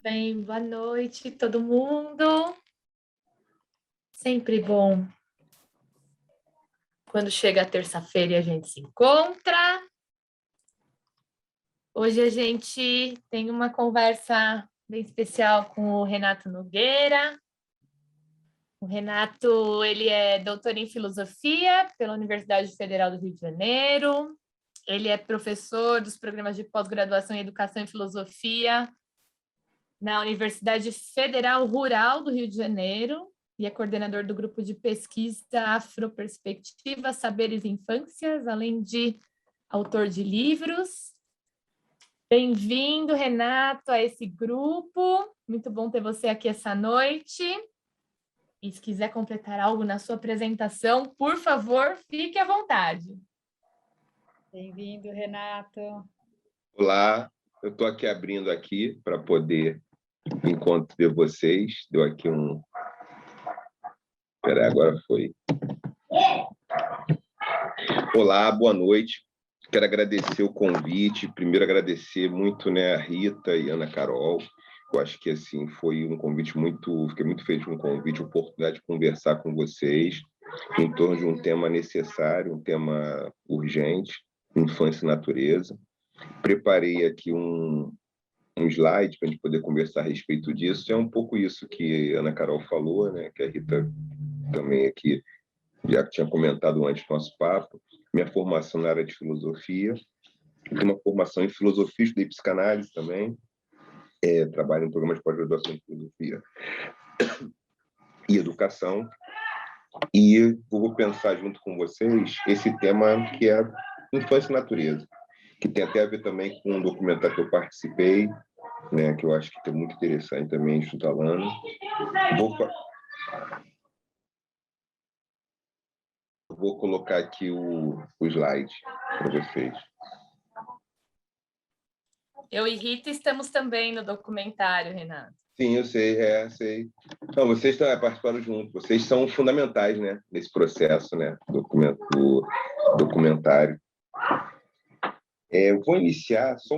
Bem, boa noite, todo mundo. Sempre bom quando chega a terça-feira e a gente se encontra. Hoje a gente tem uma conversa bem especial com o Renato Nogueira. O Renato, ele é doutor em filosofia pela Universidade Federal do Rio de Janeiro. Ele é professor dos programas de pós-graduação em Educação e Filosofia na Universidade Federal Rural do Rio de Janeiro e é coordenador do grupo de pesquisa Afroperspectiva, Saberes e Infâncias, além de autor de livros. Bem-vindo, Renato, a esse grupo. Muito bom ter você aqui essa noite. E se quiser completar algo na sua apresentação, por favor, fique à vontade. Bem-vindo, Renato. Olá, eu estou aqui abrindo aqui para poder encontrar vocês. Deu aqui um... Espera, agora foi. Olá, boa noite. Quero agradecer o convite. Primeiro, agradecer muito, né, a Rita e a Ana Carol. Eu acho que assim foi um convite muito... Fiquei muito feliz com o convite, a oportunidade de conversar com vocês em torno de um tema necessário, um tema urgente, infância e natureza. Preparei aqui um slide para a gente poder conversar a respeito disso. É um pouco isso que a Ana Carol falou, né? Que a Rita também aqui já tinha comentado antes do nosso papo. Minha formação na área de filosofia, tenho uma formação em filosofia, estudei psicanálise também, trabalho em programas de pós-graduação em filosofia e educação, e eu vou pensar junto com vocês esse tema que é infância e natureza, que tem até a ver também com um documentário que eu participei, né, que eu acho que é muito interessante também, estudando. Vou colocar aqui o slide para vocês. Eu e Rita estamos também no documentário, Renato. Sim, eu sei, sei. Não, vocês participaram junto, vocês são fundamentais, né, nesse processo, né, do documentário. Eu vou iniciar só...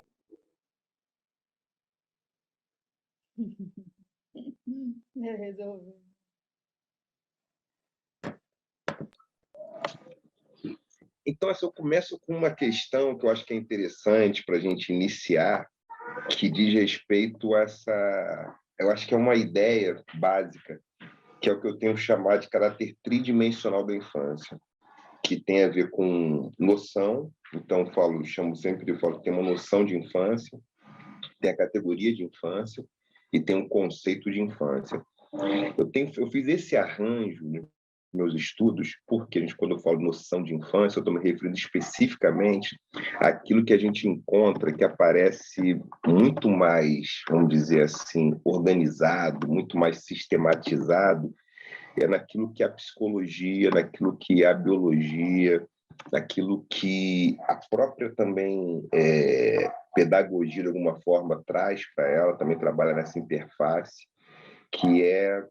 Eu resolvi. Então, assim, eu começo com uma questão que eu acho que é interessante para a gente iniciar, que diz respeito a essa... Eu acho que é uma ideia básica, que é o que eu tenho chamado de caráter tridimensional da infância, que tem a ver com noção. Então, chamo sempre de que tem uma noção de infância, tem a categoria de infância e tem um conceito de infância. Eu fiz esse arranjo nos meus estudos, porque quando eu falo noção de infância, eu estou me referindo especificamente àquilo que a gente encontra, que aparece muito mais, vamos dizer assim, organizado, muito mais sistematizado, naquilo que é a psicologia, naquilo que é a biologia, naquilo que a própria também pedagogia, de alguma forma, traz para ela, também trabalha nessa interface, que é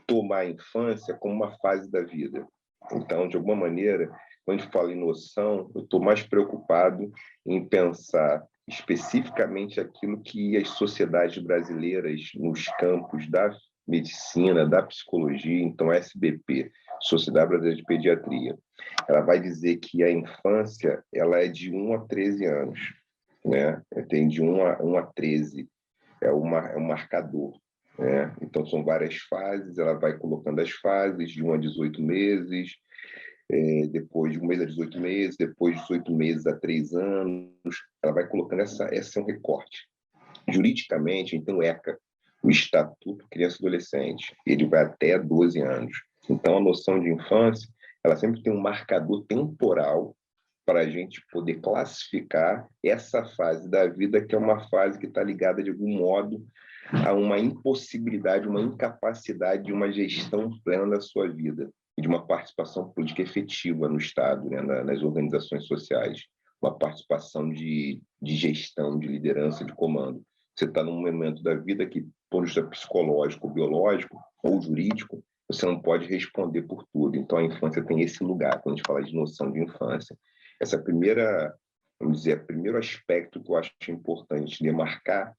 tomar a infância como uma fase da vida. Então, de alguma maneira, quando a gente fala em noção, eu estou mais preocupado em pensar especificamente aquilo que as sociedades brasileiras, nos campos da medicina, da psicologia, então SBP, Sociedade Brasileira de Pediatria, ela vai dizer que a infância ela é de 1 a 13 anos, né? Tem de 1 a 13, é um marcador. Então, são várias fases, ela vai colocando as fases de 1 a 18 meses, depois de 1 mês a 18 meses, depois de 18 meses a 3 anos, ela vai colocando esse é um recorte. Juridicamente, então, o ECA, o Estatuto Criança e Adolescente, ele vai até 12 anos. Então, a noção de infância, ela sempre tem um marcador temporal para a gente poder classificar essa fase da vida, que é uma fase que está ligada, de algum modo, a uma impossibilidade, uma incapacidade de uma gestão plena da sua vida e de uma participação política efetiva no Estado, né, nas organizações sociais, uma participação de gestão, de liderança, de comando. Você está num momento da vida que, por vista psicológico, biológico ou jurídico, você não pode responder por tudo. Então, a infância tem esse lugar, quando a gente fala de noção de infância. Essa primeira, vamos dizer, primeiro aspecto que eu acho importante demarcar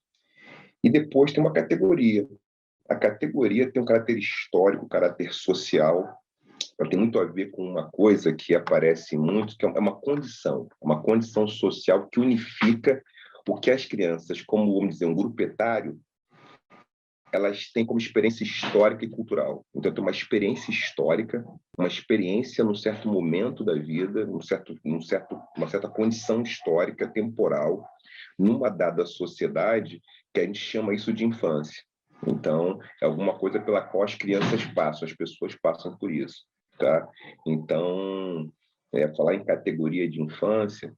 E depois tem uma categoria. A categoria tem um caráter histórico, um caráter social. Ela tem muito a ver com uma coisa que aparece muito, que é uma condição social que unifica o que as crianças, como, vamos dizer, um grupo etário, elas têm como experiência histórica e cultural. Então, tem uma experiência histórica, uma experiência num certo momento da vida, uma certa condição histórica, temporal, numa dada sociedade, que a gente chama isso de infância. Então, é alguma coisa pela qual as crianças passam, as pessoas passam por isso. Tá? Então, falar em categoria de infância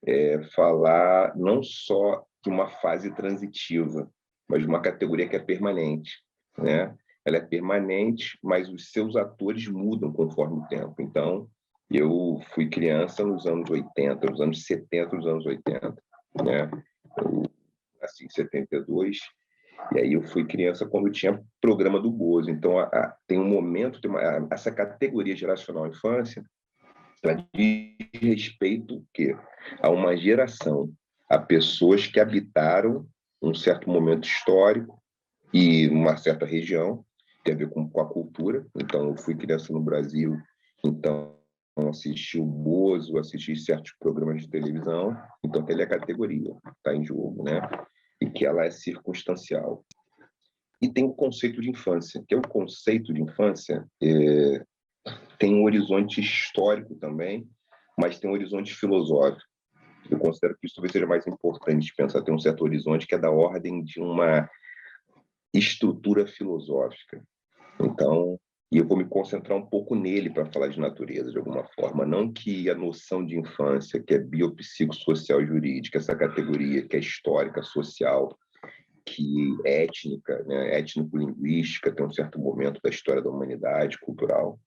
é falar não só de uma fase transitiva, mas de uma categoria que é permanente, né? Ela é permanente, mas os seus atores mudam conforme o tempo. Então, eu fui criança nos anos 80, nos anos 70, nos anos 80, né? Eu nasci em 72, e aí eu fui criança quando tinha programa do Bozo. Então, tem um momento, essa categoria geracional infância, ela diz respeito quê? A uma geração, a pessoas que habitaram um certo momento histórico e uma certa região, tem a ver com a cultura. Então, eu fui criança no Brasil, então assisti o Bozo, assisti certos programas de televisão, então aquela é a categoria, está em jogo, né? E que ela é circunstancial. E tem o conceito de infância, que é o conceito de infância, tem um horizonte histórico também, mas tem um horizonte filosófico. Eu considero que isso talvez seja mais importante de pensar. Tem um certo horizonte que é da ordem de uma estrutura filosófica. Então, e eu vou me concentrar um pouco nele para falar de natureza, de alguma forma. Não que a noção de infância, que é biopsicossocial jurídica, essa categoria que é histórica, social, que é étnica, né, étnico-linguística, tem um certo momento da história da humanidade, cultural.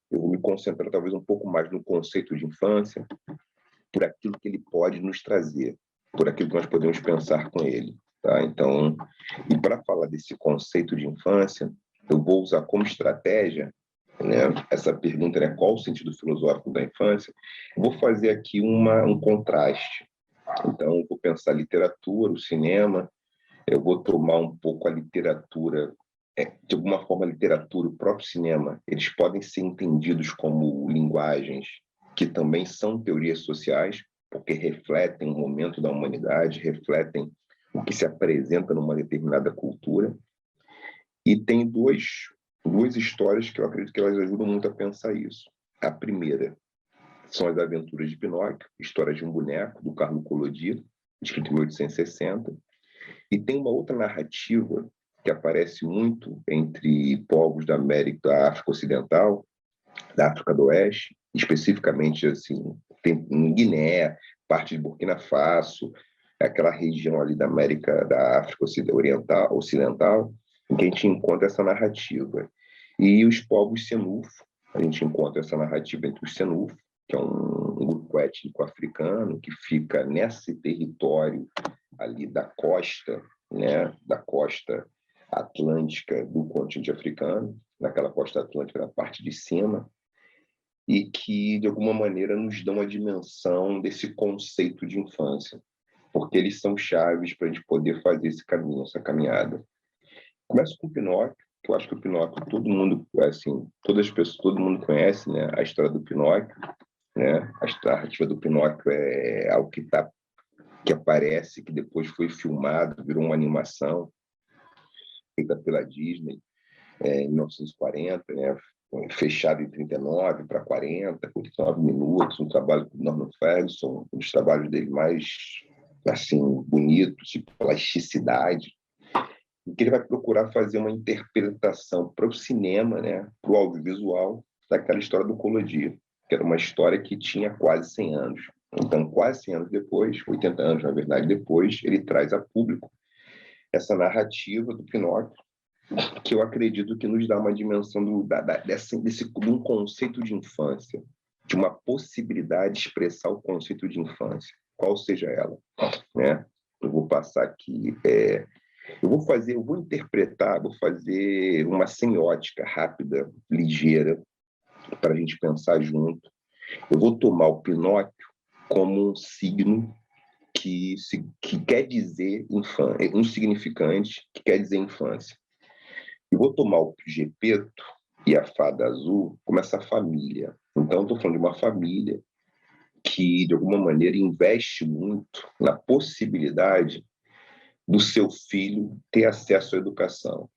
Eu vou me concentrar talvez um pouco mais no conceito de infância, por aquilo que ele pode nos trazer, por aquilo que nós podemos pensar com ele. Tá? Então, e para falar desse conceito de infância, eu vou usar como estratégia, né, essa pergunta, né, qual o sentido filosófico da infância? Eu vou fazer aqui um contraste. Então, eu vou pensar a literatura, o cinema, eu vou tomar um pouco a literatura, de alguma forma a literatura, o próprio cinema, eles podem ser entendidos como linguagens que também são teorias sociais, porque refletem o momento da humanidade, refletem o que se apresenta numa determinada cultura. E tem duas histórias que eu acredito que elas ajudam muito a pensar isso. A primeira são as Aventuras de Pinóquio, história de um boneco, do Carlo Collodi, escrito em 1860. E tem uma outra narrativa que aparece muito entre povos da América, da África Ocidental, da África do Oeste, especificamente assim, tem em Guiné, parte de Burkina Faso, aquela região ali da América, da África Ocidental, em que a gente encontra essa narrativa. E os povos Senufo, a gente encontra essa narrativa entre os Senufo, que é um grupo étnico africano que fica nesse território ali da costa, né, da costa atlântica do continente africano, naquela costa atlântica da parte de cima, e que, de alguma maneira, nos dão a dimensão desse conceito de infância, porque eles são chaves para a gente poder fazer esse caminho, essa caminhada. Começo com o Pinóquio, que eu acho que o Pinóquio, todo mundo, assim, todas as pessoas, todo mundo conhece, né, a história do Pinóquio, né? A narrativa do Pinóquio é algo que aparece, que depois foi filmado, virou uma animação feita pela Disney em 1940, né? Fechado em 39 para 40, 49 minutos, um trabalho do Norman Ferguson, um dos trabalhos dele mais assim bonitos, de plasticidade, em que ele vai procurar fazer uma interpretação para o cinema, né? Para o audiovisual, daquela história do Collodi, que era uma história que tinha quase 100 anos. Então, quase 100 anos depois, 80 anos, na verdade, depois, ele traz a público essa narrativa do Pinóquio, que eu acredito que nos dá uma dimensão de um conceito de infância, de uma possibilidade de expressar o conceito de infância, qual seja ela, né? Eu vou passar aqui, eu vou interpretar, vou fazer uma semiótica rápida, ligeira, para a gente pensar junto. Eu vou tomar o Pinóquio como um signo que quer dizer infância, um significante que quer dizer infância. E vou tomar o Gepeto e a Fada Azul como essa família. Então, estou falando de uma família que, de alguma maneira, investe muito na possibilidade do seu filho ter acesso à educação.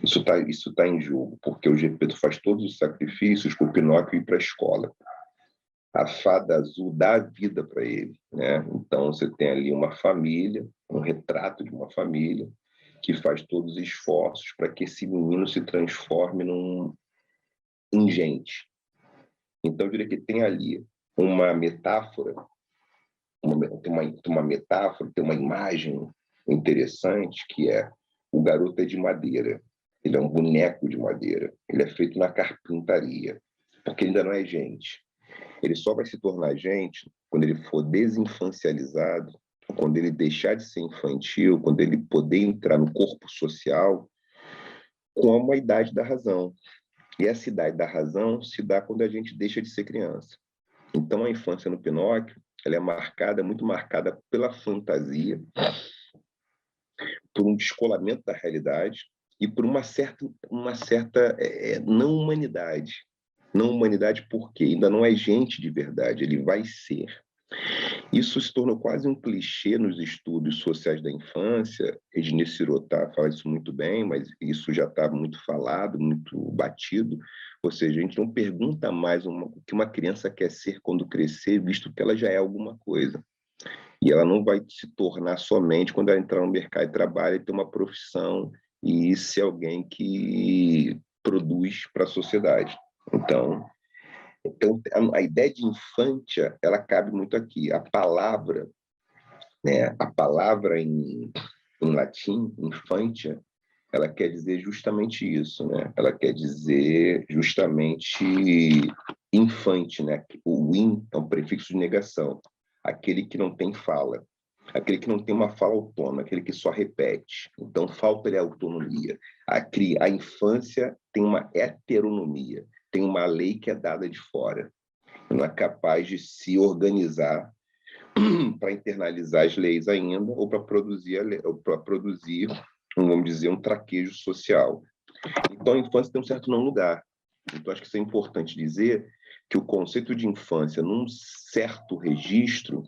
Isso tá em jogo, porque o Gepeto faz todos os sacrifícios para o Pinóquio ir para a escola. A Fada Azul dá a vida para ele, né? Então, você tem ali uma família, um retrato de uma família, que faz todos os esforços para que esse menino se transforme em gente. Então, eu diria que tem ali uma metáfora, tem uma imagem interessante, que é o garoto é de madeira, ele é um boneco de madeira, ele é feito na carpintaria, porque ainda não é gente. Ele só vai se tornar gente quando ele for desinfancializado, quando ele deixar de ser infantil, quando ele poder entrar no corpo social com a idade da razão. E essa idade da razão se dá quando a gente deixa de ser criança. Então, a infância no Pinóquio, ela é marcada, muito marcada pela fantasia, por um descolamento da realidade e por uma certa não humanidade. Não humanidade porque ainda não é gente de verdade, ele vai ser. Isso se tornou quase um clichê nos estudos sociais da infância. Ednei Sirotá fala isso muito bem, mas isso já está muito falado, muito batido. Ou seja, a gente não pergunta mais o que uma criança quer ser quando crescer, visto que ela já é alguma coisa. E ela não vai se tornar somente quando ela entrar no mercado de trabalho e ter uma profissão e ser alguém que produz para a sociedade. Então, a ideia de infância, ela cabe muito aqui. A palavra, né, a palavra em latim, infantia, ela quer dizer justamente isso, né? Ela quer dizer justamente infante, né? O in é um prefixo de negação. Aquele que não tem fala. Aquele que não tem uma fala autônoma, aquele que só repete. Então, falta-lhe a autonomia. A infância tem uma heteronomia, tem uma lei que é dada de fora. Não é capaz de se organizar para internalizar as leis ainda, ou para produzir, vamos dizer, um traquejo social. Então, a infância tem um certo não lugar. Então, acho que isso é importante dizer, que o conceito de infância, num certo registro,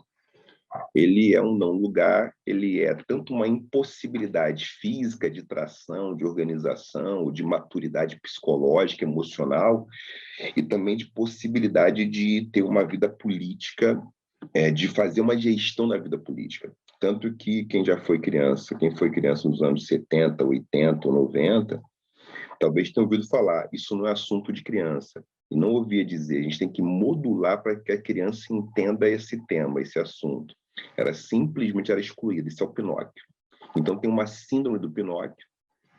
ele é um não lugar, ele é tanto uma impossibilidade física de tração, de organização, de maturidade psicológica, emocional, e também de possibilidade de ter uma vida política, de fazer uma gestão da vida política. Tanto que quem foi criança nos anos 70, 80 ou 90, talvez tenha ouvido falar, isso não é assunto de criança. E não ouvia dizer, a gente tem que modular para que a criança entenda esse tema, esse assunto. Simplesmente era excluída, isso é o Pinóquio. Então tem uma síndrome do Pinóquio,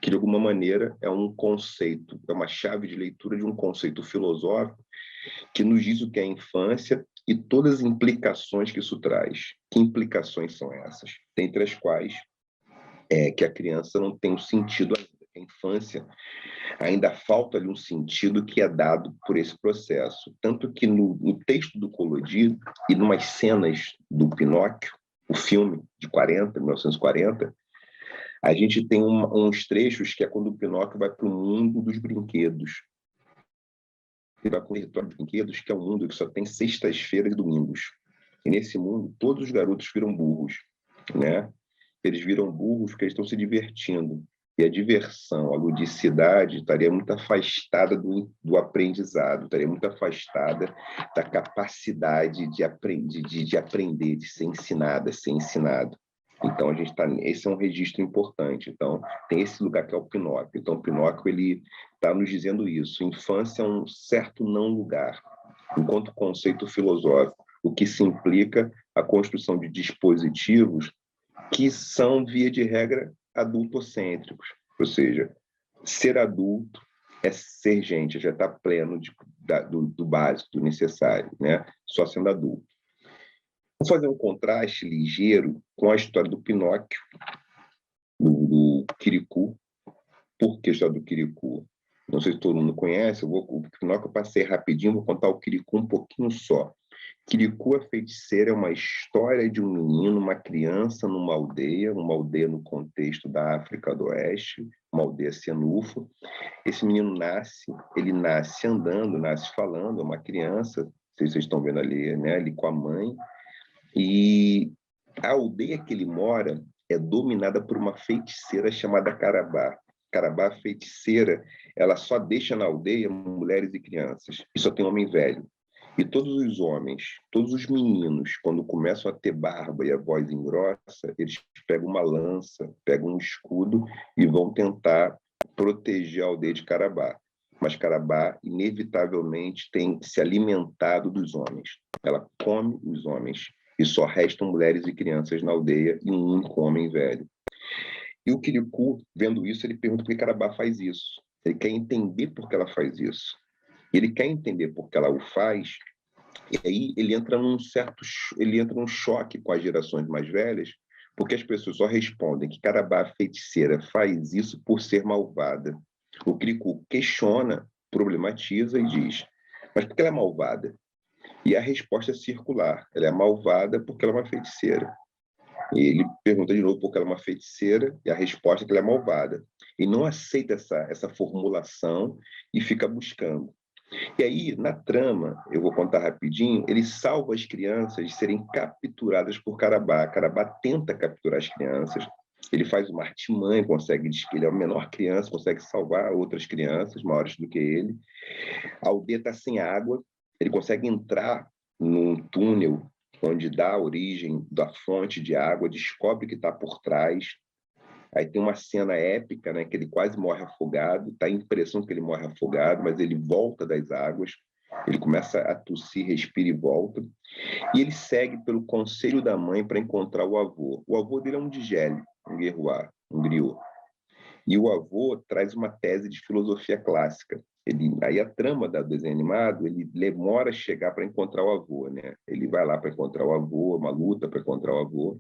que de alguma maneira é um conceito, é uma chave de leitura de um conceito filosófico que nos diz o que é a infância e todas as implicações que isso traz. Que implicações são essas? Dentre as quais que a criança não tem um sentido ainda. A infância ainda falta-lhe um sentido que é dado por esse processo. Tanto que no texto do Collodi e numas cenas do Pinóquio, o filme de 1940, a gente tem uns trechos que é quando o Pinóquio vai para o mundo dos brinquedos. Ele vai para o território dos brinquedos, que é um mundo que só tem sextas-feiras e domingos. E nesse mundo, todos os garotos viram burros, né? Eles viram burros porque eles estão se divertindo. E a diversão, a ludicidade, estaria muito afastada do aprendizado, estaria muito afastada da capacidade de aprender, de ser ensinada, ser ensinado. Então, esse é um registro importante. Então, tem esse lugar que é o Pinóquio. Então, o Pinóquio está nos dizendo isso. Infância é um certo não lugar, enquanto conceito filosófico, o que se implica a construção de dispositivos que são, via de regra, adultocêntricos. Ou seja, ser adulto é ser gente, já está pleno do básico, do necessário, né? Só sendo adulto. Vou fazer um contraste ligeiro com a história do Pinóquio, do Quiricu. Por que a história do Quiricu? Não sei se todo mundo conhece, o Pinóquio eu passei rapidinho, vou contar o Quiricu um pouquinho só. Quiricu, a Feiticeira, é uma história de um menino, uma criança uma aldeia no contexto da África do Oeste, uma aldeia Senufo. Esse menino ele nasce andando, nasce falando, é uma criança, não sei se vocês estão vendo ali, né, ali com a mãe, e a aldeia que ele mora é dominada por uma feiticeira chamada Carabá. Carabá, a feiticeira, ela só deixa na aldeia mulheres e crianças, e só tem homem velho. E todos os homens, todos os meninos, quando começam a ter barba e a voz engrossa, eles pegam uma lança, pegam um escudo e vão tentar proteger a aldeia de Carabá. Mas Carabá, inevitavelmente, tem se alimentado dos homens. Ela come os homens e só restam mulheres e crianças na aldeia e um único homem velho. E o Quiricu, vendo isso, ele pergunta por que Carabá faz isso. Ele quer entender por que ela faz isso. Ele quer entender por que ela o faz, e aí ele entra num choque com as gerações mais velhas, porque as pessoas só respondem que Carabá, a feiticeira, faz isso por ser malvada. O Quiricu questiona, problematiza e diz, mas por que ela é malvada? E a resposta é circular. Ela é malvada porque ela é uma feiticeira. E ele pergunta de novo por que ela é uma feiticeira, e a resposta é que ela é malvada. E não aceita essa formulação e fica buscando. E aí, na trama, eu vou contar rapidinho, ele salva as crianças de serem capturadas por Carabá. Carabá tenta capturar as crianças, ele faz uma artimanha, diz que ele é a menor criança, consegue salvar outras crianças maiores do que ele. A aldeia está sem água, ele consegue entrar num túnel onde dá a origem da fonte de água, descobre que está por trás. Aí tem uma cena épica, né, que ele quase morre afogado, tá a impressão que ele morre afogado, mas ele volta das águas, ele começa a tossir, respira e volta, e ele segue pelo conselho da mãe para encontrar o avô. O avô dele é um Digele, um Guerroá, um griot. E o avô traz uma tese de filosofia clássica. Aí a trama do desenho animado, ele demora a chegar para encontrar o avô, né? Ele vai lá para encontrar o avô, uma luta para encontrar o avô.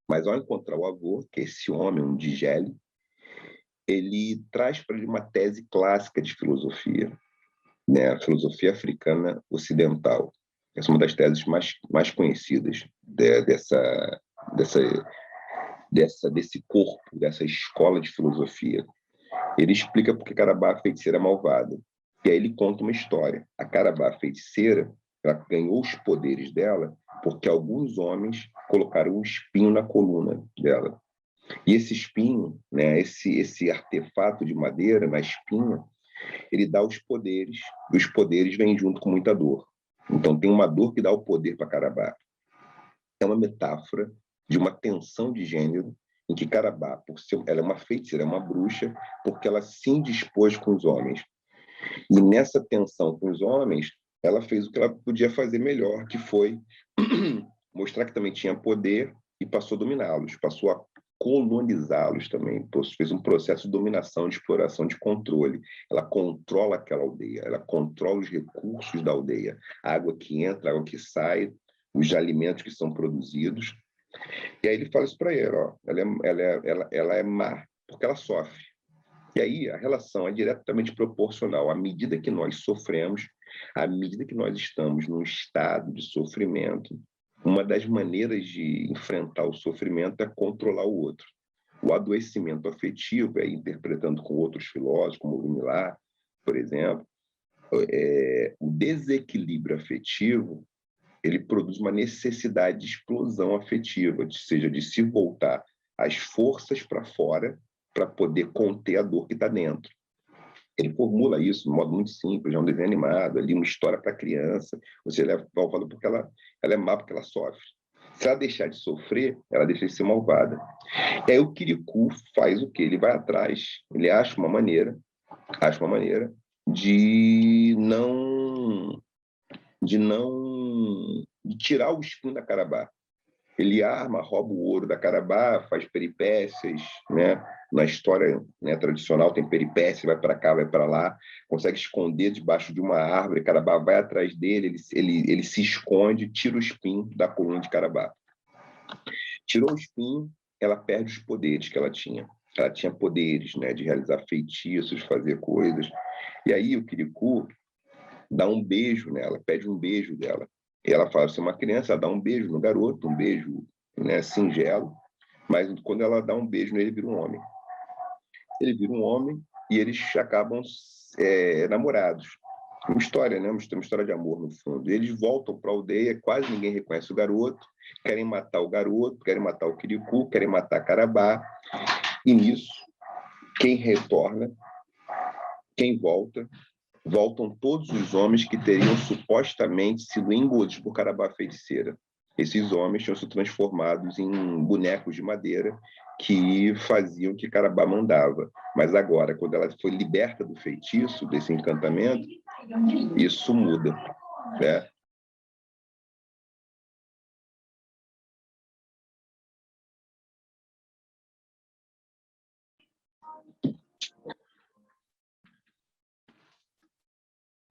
Mas ao encontrar o avô, que é esse homem, um Digele, ele traz para ele uma tese clássica de filosofia, né? A filosofia africana ocidental. Essa é uma das teses mais conhecidas desse corpo, dessa escola de filosofia. Ele explica por que Carabá, a feiticeira, é malvada. E aí ele conta uma história. A Carabá, a feiticeira, ela ganhou os poderes dela porque alguns homens colocaram um espinho na coluna dela. E esse espinho, né, esse artefato de madeira na espinha, ele dá os poderes, e os poderes vêm junto com muita dor. Então tem uma dor que dá o poder para Carabá. É uma metáfora de uma tensão de gênero em que Carabá, ela é uma feiticeira, é uma bruxa, porque ela se indispôs com os homens. E nessa tensão com os homens, ela fez o que ela podia fazer melhor, que foi mostrar que também tinha poder e passou a dominá-los, passou a colonizá-los também, fez um processo de dominação, de exploração, de controle. Ela controla aquela aldeia, ela controla os recursos da aldeia, a água que entra, a água que sai, os alimentos que são produzidos. E aí ele fala isso para ela, ó, ela é má porque ela sofre. E aí a relação é diretamente proporcional. À medida que nós sofremos, à medida que nós estamos num estado de sofrimento, uma das maneiras de enfrentar o sofrimento é controlar o outro. O adoecimento afetivo, interpretando com outros filósofos, como o Millar, por exemplo, o desequilíbrio afetivo, ele produz uma necessidade de explosão afetiva, ou seja, de se voltar as forças para fora para poder conter a dor que está dentro. Ele formula isso de um modo muito simples, é um desenho animado, ali uma história para criança. Você leva malvada porque ela é má porque ela sofre. Se ela deixar de sofrer, ela deixa de ser malvada. E aí o Quiricu faz o quê? Ele vai atrás, ele acha uma maneira de tirar o espinho da Carabá. Ele arma, rouba o ouro da Carabá, faz peripécias, né? Na história, né, tradicional tem peripécias, vai para cá, vai para lá, consegue esconder debaixo de uma árvore, Carabá vai atrás dele, ele se esconde, tira o espinho da coluna de Carabá. Tirou o espinho, ela perde os poderes que ela tinha. Ela tinha poderes, né, de realizar feitiços, fazer coisas. E aí o Quiricu dá um beijo nela, pede um beijo dela. E ela fala assim, uma criança, ela dá um beijo no garoto, um beijo, né, singelo, mas quando ela dá um beijo nele, ele vira um homem. Ele vira um homem e eles acabam namorados. Uma história, né? Uma história de amor, no fundo. Eles voltam para a aldeia, quase ninguém reconhece o garoto, querem matar o garoto, querem matar o Quiricu, querem matar Carabá. E nisso, quem retorna, quem volta, voltam todos os homens que teriam supostamente sido engolidos por Carabá feiticeira. Esses homens tinham se transformados em bonecos de madeira que faziam o que Carabá mandava. Mas agora, quando ela foi liberta do feitiço, desse encantamento, isso muda, né?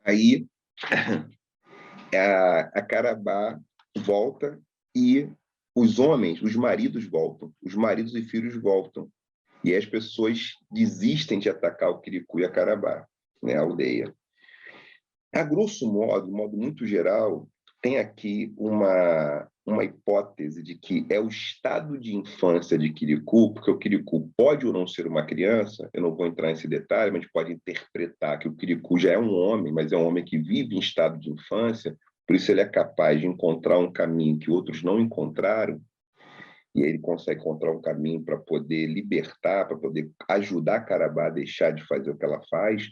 Aí a Carabá volta e os homens, os maridos voltam, os maridos e filhos voltam. E as pessoas desistem de atacar o Quiricu e a Carabá, né, a aldeia. A grosso modo, de modo muito geral, tem aqui uma hipótese de que é o estado de infância de Quiricu, porque o Quiricu pode ou não ser uma criança, eu não vou entrar nesse detalhe, mas a gente pode interpretar que o Quiricu já é um homem, mas é um homem que vive em estado de infância, por isso ele é capaz de encontrar um caminho que outros não encontraram, e ele consegue encontrar um caminho para poder libertar, para poder ajudar a Carabá a deixar de fazer o que ela faz.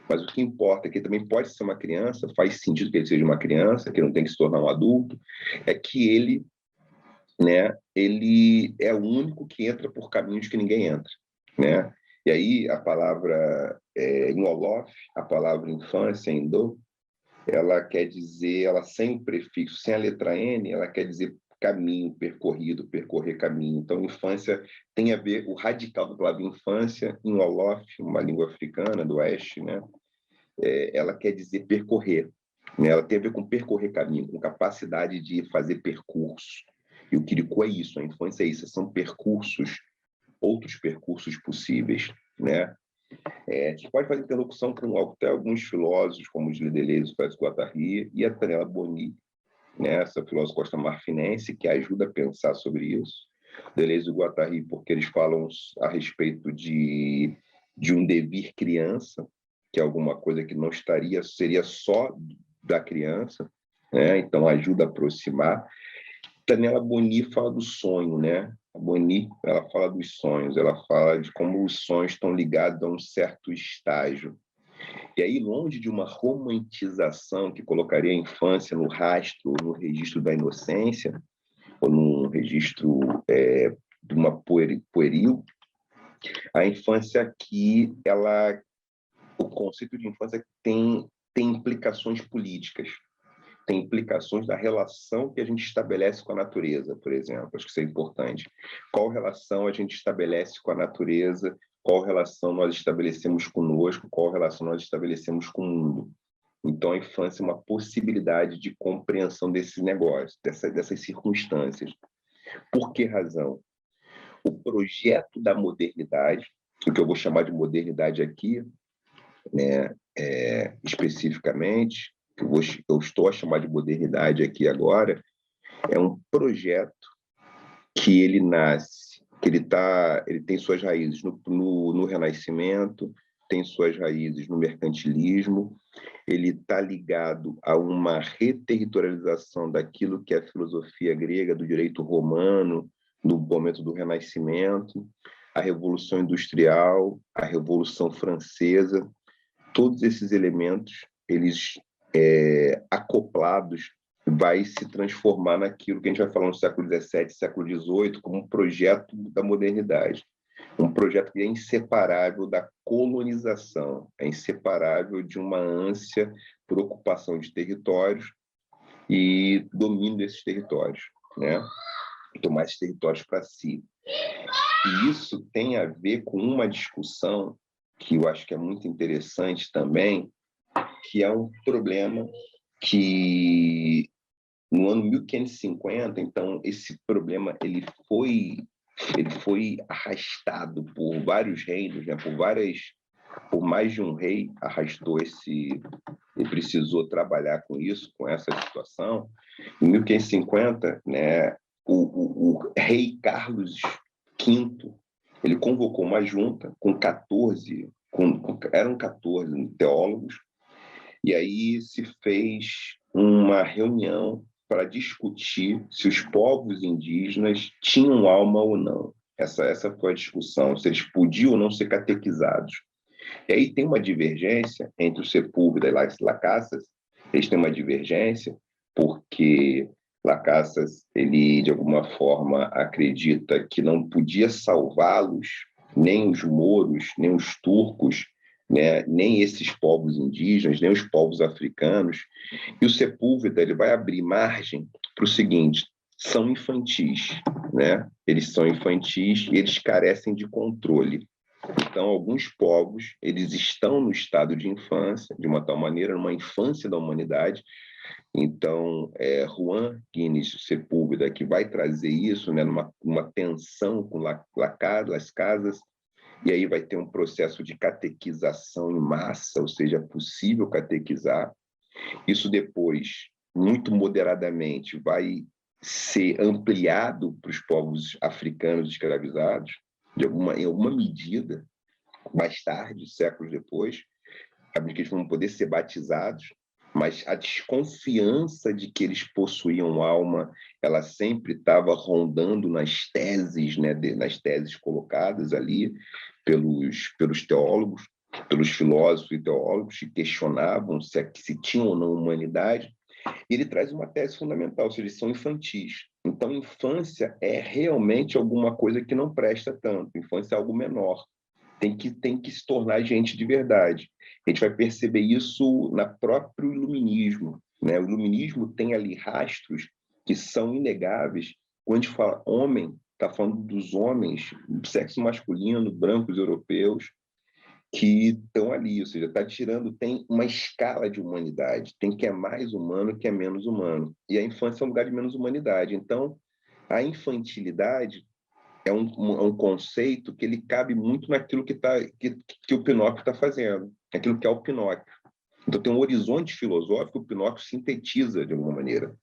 Mas o que importa é que ele também pode ser uma criança, faz sentido que ele seja uma criança, que não tem que se tornar um adulto, é que ele, né, ele é o único que entra por caminhos que ninguém entra, né? E aí a palavra em Wolof, a palavra infância em Do, ela quer dizer, ela sem o prefixo, sem a letra N, ela quer dizer caminho, percorrido, percorrer caminho. Então, infância tem a ver, o radical da palavra infância, em Wolof, uma língua africana do oeste, né? Ela quer dizer percorrer, né? Ela tem a ver com percorrer caminho, com capacidade de fazer percurso. E o Quiricu é isso, a infância é isso, são percursos, outros percursos possíveis, né? A gente pode fazer interlocução com até alguns filósofos, como Gilles Deleuze, Félix Guattari e a Daniela Boni, né? Essa filósofa costa-marfinense que ajuda a pensar sobre isso. Deleuze e Guattari, porque eles falam a respeito de um devir criança, que é alguma coisa que não estaria, seria só da criança, né? Então ajuda a aproximar. Daniela Boni fala do sonho, né? A Boni, ela fala dos sonhos, ela fala de como os sonhos estão ligados a um certo estágio. E aí, longe de uma romantização que colocaria a infância no rastro, no registro da inocência, ou num registro de uma pueril, a infância aqui, o conceito de infância tem implicações políticas, tem implicações da relação que a gente estabelece com a natureza, por exemplo. Acho que isso é importante. Qual relação a gente estabelece com a natureza? Qual relação nós estabelecemos conosco? Qual relação nós estabelecemos com o mundo? Então, a infância é uma possibilidade de compreensão desse negócio, dessas circunstâncias. Por que razão? O projeto da modernidade, o que eu vou chamar de modernidade aqui, né, especificamente, eu estou a chamar de modernidade aqui agora, é um projeto que ele nasce, que ele tem suas raízes no Renascimento, tem suas raízes no mercantilismo, ele está ligado a uma reterritorialização daquilo que é a filosofia grega, do direito romano, no momento do Renascimento, a Revolução Industrial, a Revolução Francesa, todos esses elementos, eles acoplados, vai se transformar naquilo que a gente vai falar no século XVII, século XVIII, como um projeto da modernidade. Um projeto que é inseparável da colonização, é inseparável de uma ânsia por ocupação de territórios e domínio desses territórios, né? Tomar esses territórios para si. E isso tem a ver com uma discussão que eu acho que é muito interessante também, que é um problema que no ano 1550, então esse problema ele foi arrastado por vários reinos, né? Por mais de um rei arrastou e precisou trabalhar com isso, com essa situação. Em 1550, né, o rei Carlos V, ele convocou uma junta com 14, eram 14 teólogos, e aí se fez uma reunião para discutir se os povos indígenas tinham alma ou não. Essa foi a discussão, se eles podiam ou não ser catequizados. E aí tem uma divergência entre o Sepúlveda e Las Casas. Eles têm uma divergência porque Las, ele de alguma forma acredita que não podia salvá-los, nem os mouros, nem os turcos, né, nem esses povos indígenas, nem os povos africanos. E o Sepúlveda ele vai abrir margem para o seguinte: são infantis, né? Eles são infantis e eles carecem de controle. Então, alguns povos, eles estão no estado de infância, de uma tal maneira, numa infância da humanidade. Então, Juan Guinness Sepúlveda, que vai trazer isso, né, numa tensão com Las Casas, e aí vai ter um processo de catequização em massa, ou seja, é possível catequizar. Isso depois, muito moderadamente, vai ser ampliado para os povos africanos escravizados, em alguma medida, mais tarde, séculos depois, que eles vão poder ser batizados, mas a desconfiança de que eles possuíam alma, ela sempre estava rondando nas teses, né, nas teses colocadas ali pelos teólogos, pelos filósofos e teólogos que questionavam se tinham ou não humanidade. E ele traz uma tese fundamental, ou seja, eles são infantis. Então, infância é realmente alguma coisa que não presta tanto. Infância é algo menor. Tem que se tornar gente de verdade. A gente vai perceber isso no próprio iluminismo, né? O iluminismo tem ali rastros que são inegáveis. Quando a gente fala homem, está falando dos homens do sexo masculino, brancos europeus, que estão ali, ou seja, está tirando, tem uma escala de humanidade, tem que é mais humano, que é menos humano. E a infância é um lugar de menos humanidade. Então, a infantilidade é um conceito que ele cabe muito naquilo que o Pinóquio está fazendo, aquilo que é o Pinóquio. Então, tem um horizonte filosófico que o Pinóquio sintetiza de alguma maneira.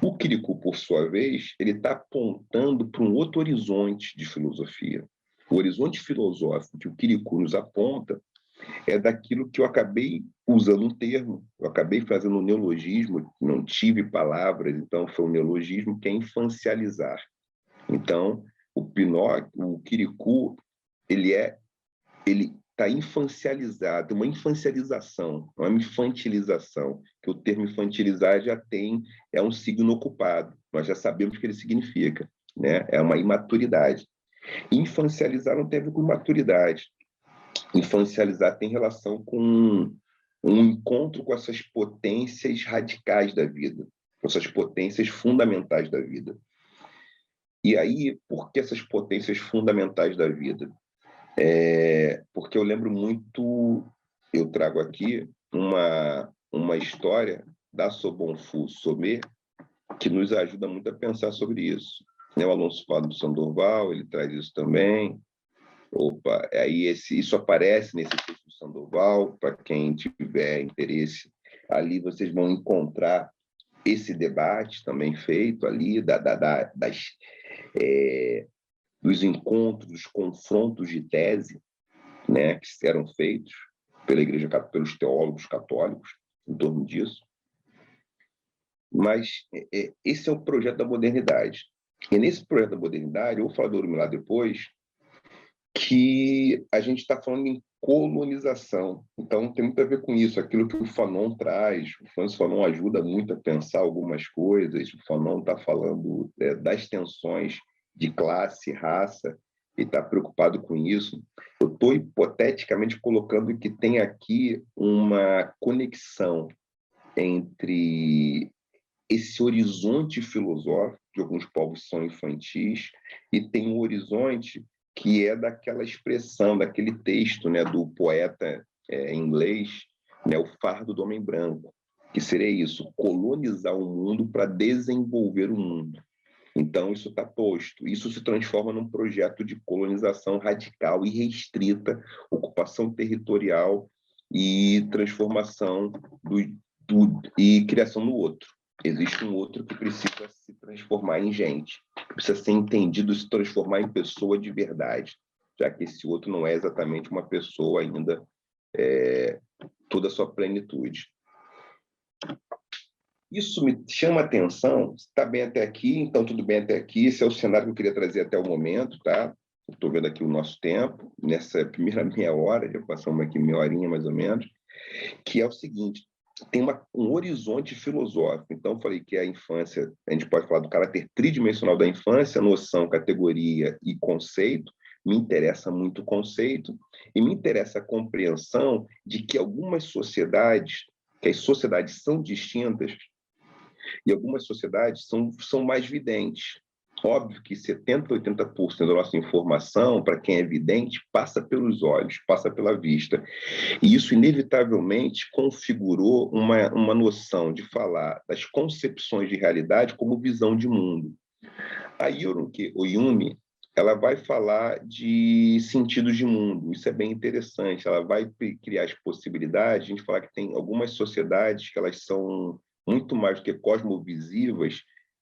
O Quirico, por sua vez, ele está apontando para um outro horizonte de filosofia. O horizonte filosófico que o Quirico nos aponta é daquilo que eu acabei usando um termo, eu acabei fazendo um neologismo, não tive palavras, então foi um neologismo que é infancializar. Então, o Quirico, ele está infancializado, uma infancialização, uma infantilização, que o termo infantilizar é um signo ocupado, nós já sabemos o que ele significa, né? É uma imaturidade. Infancializar não tem a ver com maturidade. Infancializar tem relação com um encontro com essas potências radicais da vida, com essas potências fundamentais da vida. E aí, por que essas potências fundamentais da vida? Porque eu lembro muito, eu trago aqui uma história da Sobonfu Somé, que nos ajuda muito a pensar sobre isso. O Alonso fala do Sandoval, ele traz isso também. Aí isso aparece nesse texto do Sandoval, para quem tiver interesse, ali vocês vão encontrar esse debate também feito ali, dos encontros, dos confrontos de tese, né, que eram feitos pela Igreja, pelos teólogos católicos em torno disso. Mas esse é o projeto da modernidade. E nesse projeto da modernidade, eu vou falar do Urumilá depois, que a gente está falando em colonização. Então, tem muito a ver com isso, aquilo que o Fanon traz. O Francis Fanon ajuda muito a pensar algumas coisas. O Fanon está falando das tensões de classe, raça, e está preocupado com isso. Eu estou hipoteticamente colocando que tem aqui uma conexão entre esse horizonte filosófico, de alguns povos são infantis, e tem um horizonte que é daquela expressão, daquele texto, né, do poeta inglês, né, O Fardo do Homem Branco, que seria isso, colonizar o mundo para desenvolver o mundo. Então, isso está posto. Isso se transforma num projeto de colonização radical e restrita, ocupação territorial e transformação e criação no outro. Existe um outro que precisa se transformar em gente, que precisa ser entendido, se transformar em pessoa de verdade, já que esse outro não é exatamente uma pessoa ainda, toda a sua plenitude. Isso me chama a atenção. Está bem até aqui, então tudo bem até aqui. Esse é o cenário que eu queria trazer até o momento, tá? Estou vendo aqui o nosso tempo, nessa primeira meia hora, já passamos aqui meia horinha mais ou menos, que é o seguinte: tem um horizonte filosófico. Então, eu falei que a infância, a gente pode falar do caráter tridimensional da infância, noção, categoria e conceito. Me interessa muito o conceito e me interessa a compreensão de que algumas sociedades, que as sociedades são distintas e algumas sociedades são mais videntes. Óbvio que 70%, 80% da nossa informação, para quem é vidente, passa pelos olhos, passa pela vista. E isso, inevitavelmente, configurou uma noção de falar das concepções de realidade como visão de mundo. A Oyumi, ela vai falar de sentidos de mundo. Isso é bem interessante. Ela vai criar as possibilidades. A gente falar que tem algumas sociedades que elas são muito mais do que cosmovisivas,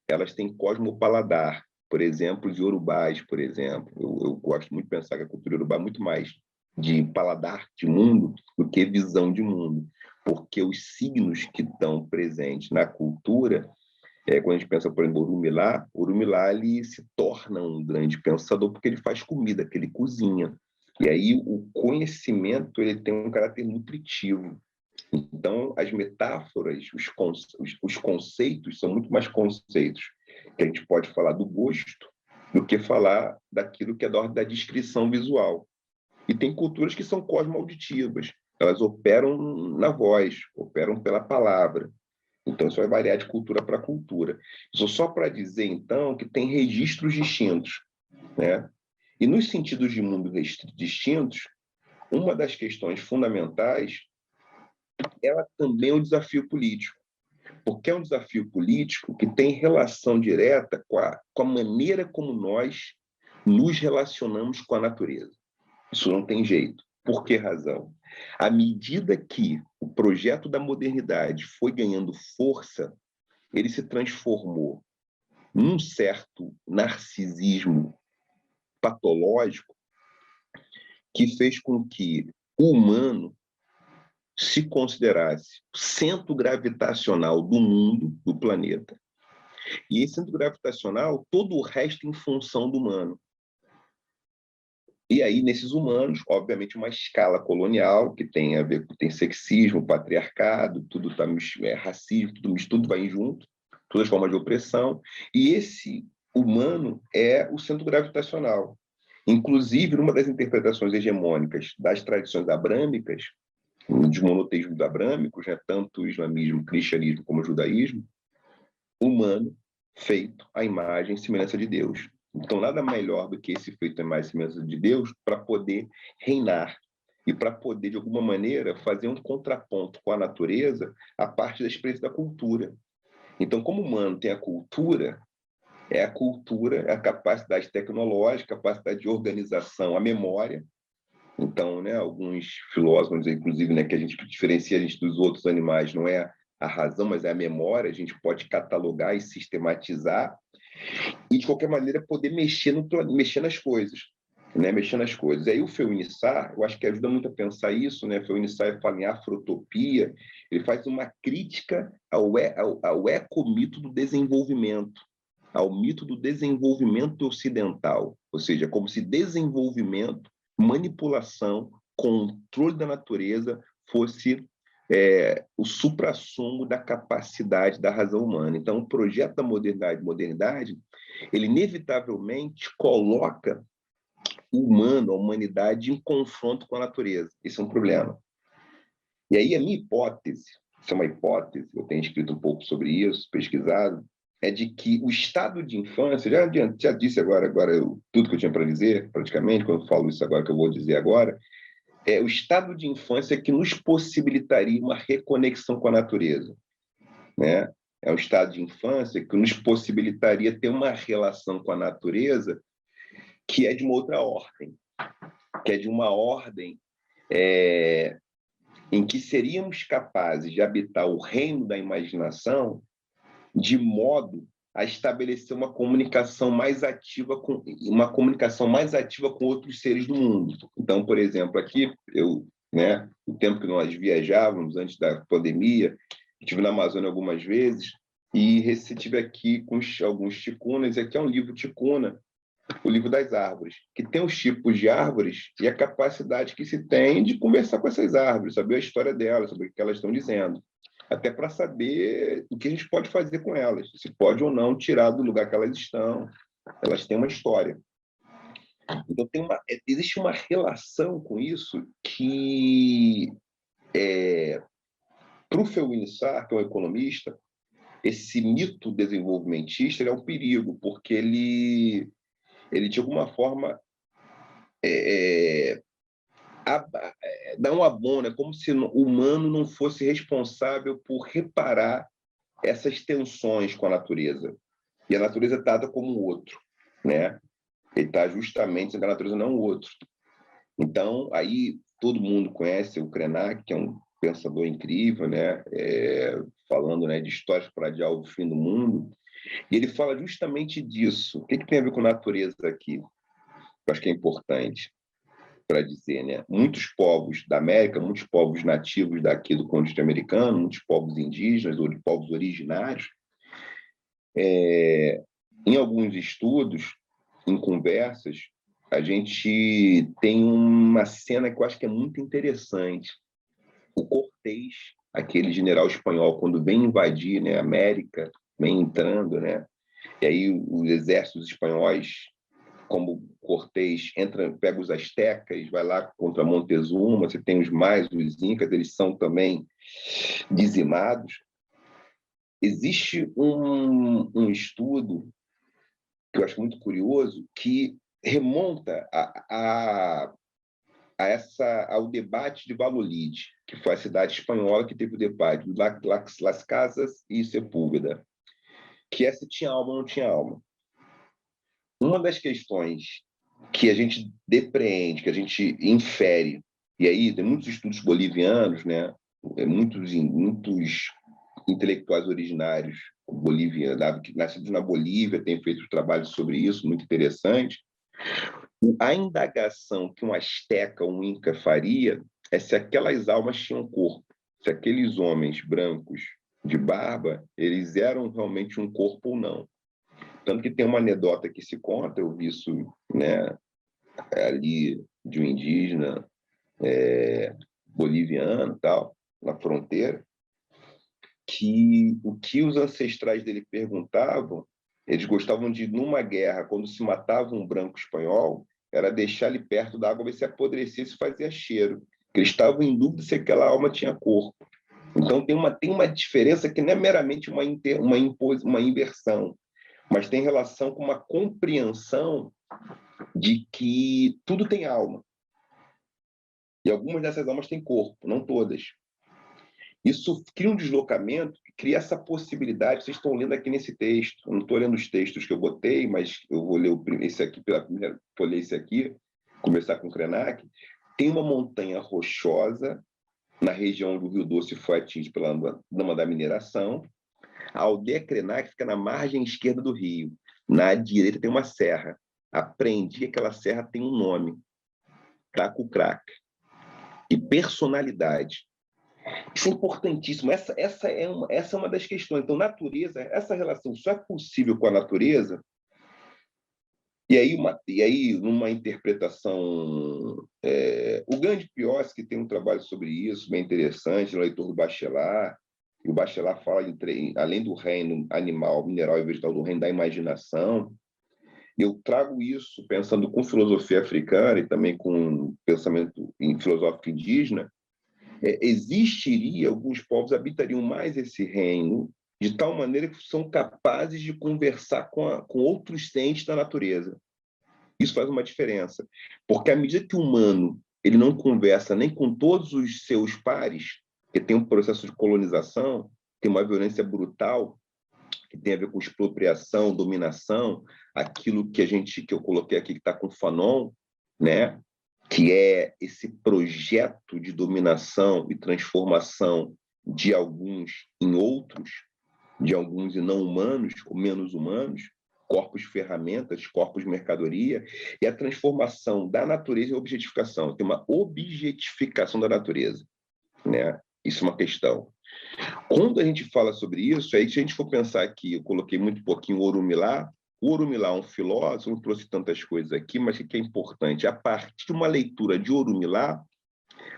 elas têm cosmopaladar. Por exemplo, os iorubás, por exemplo. Eu gosto muito de pensar que a cultura iorubá é muito mais de paladar de mundo do que visão de mundo, porque os signos que estão presentes na cultura, quando a gente pensa, por exemplo, o Urumilá ele se torna um grande pensador porque ele faz comida, que ele cozinha. E aí o conhecimento ele tem um caráter nutritivo. Então, as metáforas, os conceitos são muito mais conceitos que a gente pode falar do gosto do que falar daquilo que é da ordem da descrição visual. E tem culturas que são cosmoauditivas, elas operam na voz, operam pela palavra. Então, isso vai variar de cultura para cultura. Isso só para dizer, então, que tem registros distintos, né? E nos sentidos de mundo distintos, uma das questões fundamentais ela também é um desafio político, porque é um desafio político que tem relação direta com a maneira como nós nos relacionamos com a natureza. Isso não tem jeito. Por que razão? À medida que o projeto da modernidade foi ganhando força, ele se transformou num certo narcisismo patológico que fez com que o humano se considerasse o centro gravitacional do mundo, do planeta, e esse centro gravitacional, todo o resto em função do humano. E aí, nesses humanos, obviamente, uma escala colonial, que tem a ver com sexismo, patriarcado, tudo tá, racismo, tudo vai junto, todas as formas de opressão, e esse humano é o centro gravitacional. Inclusive, numa das interpretações hegemônicas das tradições abrâmicas, dos monoteísmos abrâmicos, né, tanto o islamismo, o cristianismo como o judaísmo, humano feito à imagem e semelhança de Deus. Então, nada melhor do que esse feito à imagem e semelhança de Deus para poder reinar e para poder, de alguma maneira, fazer um contraponto com a natureza a partir da experiência da cultura. Então, como o humano tem a cultura, é a capacidade tecnológica, a capacidade de organização, a memória. Então, né, alguns filósofos, inclusive, né, que a gente diferencia a gente dos outros animais, não é a razão, mas é a memória, a gente pode catalogar e sistematizar e, de qualquer maneira, poder mexer nas coisas. Né, mexer nas coisas. Aí o Feuillet-Sarr, eu acho que ajuda muito a pensar isso, né? Feuillet-Sarr fala em afrotopia, ele faz uma crítica ao ecomito do desenvolvimento, ao mito do desenvolvimento ocidental, ou seja, como se desenvolvimento, manipulação, controle da natureza fosse o suprassumo da capacidade da razão humana. Então, o projeto da modernidade, ele inevitavelmente coloca o humano, a humanidade, em confronto com a natureza. Esse é um problema. E aí, a minha hipótese, isso é uma hipótese, eu tenho escrito um pouco sobre isso, pesquisado, é de que o estado de infância, já disse agora tudo que eu tinha para dizer, praticamente, quando eu falo isso agora, que eu vou dizer agora, é o estado de infância que nos possibilitaria uma reconexão com a natureza, né? É um estado de infância que nos possibilitaria ter uma relação com a natureza que é de uma outra ordem, que é de uma ordem em que seríamos capazes de habitar o reino da imaginação de modo a estabelecer uma comunicação mais ativa com outros seres do mundo. Então, por exemplo, aqui o tempo que nós viajávamos antes da pandemia, estive na Amazônia algumas vezes e estive aqui com alguns ticunas. Aqui é um livro ticuna, o livro das árvores, que tem os tipos de árvores e a capacidade que se tem de conversar com essas árvores, saber a história delas, saber o que elas estão dizendo, até para saber o que a gente pode fazer com elas, se pode ou não tirar do lugar que elas estão. Elas têm uma história. Então, existe uma relação com isso que, para o Feuilly Sarr, que é um economista, esse mito desenvolvimentista é um perigo, porque ele de alguma forma, dá um abono, é como se o humano não fosse responsável por reparar essas tensões com a natureza. E a natureza é dada como o outro, né? Ele está justamente sendo a natureza, não o outro. Então, aí todo mundo conhece o Krenak, que é um pensador incrível, né? Falando, né, de histórias para adiar o fim do mundo. E ele fala justamente disso. O que tem a ver com natureza aqui? Eu acho que é importante para dizer, né? Muitos povos da América, muitos povos nativos daqui do continente americano, muitos povos indígenas, ou povos originários, em alguns estudos, em conversas, a gente tem uma cena que eu acho que é muito interessante. O Cortés, aquele general espanhol, quando vem invadir, né, a América, vem entrando, né? E aí os exércitos espanhóis, como Cortés, pega os astecas, vai lá contra Montezuma, você tem os incas, eles são também dizimados. Existe um estudo que eu acho muito curioso, que remonta ao debate de Valladolid, que foi a cidade espanhola que teve o debate, Las Casas e Sepúlveda, que se tinha alma ou não tinha alma. Uma das questões que a gente depreende, que a gente infere, e aí tem muitos estudos bolivianos, né? Muitos intelectuais originários bolivianos, nascidos na Bolívia, têm feito trabalhos sobre isso, muito interessante. A indagação que um asteca, um inca faria é se aquelas almas tinham corpo, se aqueles homens brancos de barba, eles eram realmente um corpo ou não. Tanto que tem uma anedota que se conta, eu vi isso, né, ali de um indígena boliviano, tal, na fronteira, que o que os ancestrais dele perguntavam, eles gostavam de, numa guerra, quando se matava um branco espanhol, era deixar ele perto da água, ver se apodrecesse e fazia cheiro. Eles estavam em dúvida se aquela alma tinha corpo. Então, tem uma diferença que não é meramente uma inversão, mas tem relação com uma compreensão de que tudo tem alma. E algumas dessas almas têm corpo, não todas. Isso cria um deslocamento, cria essa possibilidade. Vocês estão lendo aqui nesse texto. Eu não estou lendo os textos que eu botei, mas eu vou ler esse aqui pela primeira. Vou ler esse aqui, começar com o Krenak. Tem uma montanha rochosa na região do Rio Doce, foi atingida pela dama da mineração. A aldeia Krenak fica na margem esquerda do rio. Na direita tem uma serra. Aprendi que aquela serra tem um nome: Craco-Crac. E personalidade. Isso é importantíssimo. Essa é uma das questões. Então, natureza, essa relação só é possível com a natureza. E aí numa interpretação, o Gandhi Piosky tem um trabalho sobre isso, bem interessante, no leitor do Bachelard. E o Bachelard fala, além do reino animal, mineral e vegetal, do reino da imaginação. Eu trago isso pensando com filosofia africana e também com pensamento filosófico indígena. Existiria, alguns povos habitariam mais esse reino, de tal maneira que são capazes de conversar com outros entes da natureza. Isso faz uma diferença, porque à medida que o humano ele não conversa nem com todos os seus pares, que tem um processo de colonização, tem uma violência brutal, que tem a ver com expropriação, dominação, aquilo que eu coloquei aqui que está com Fanon, né? que é esse projeto de dominação e transformação de alguns em outros, de alguns em não humanos ou menos humanos, corpos ferramentas, corpos mercadoria, e a transformação da natureza em objetificação. Tem uma objetificação da natureza, né? Isso é uma questão. Quando a gente fala sobre isso, aí se a gente for pensar aqui, eu coloquei muito pouquinho o Orumilá. O Orumilá é um filósofo, não trouxe tantas coisas aqui, mas o que é importante? A partir de uma leitura de Orumilá,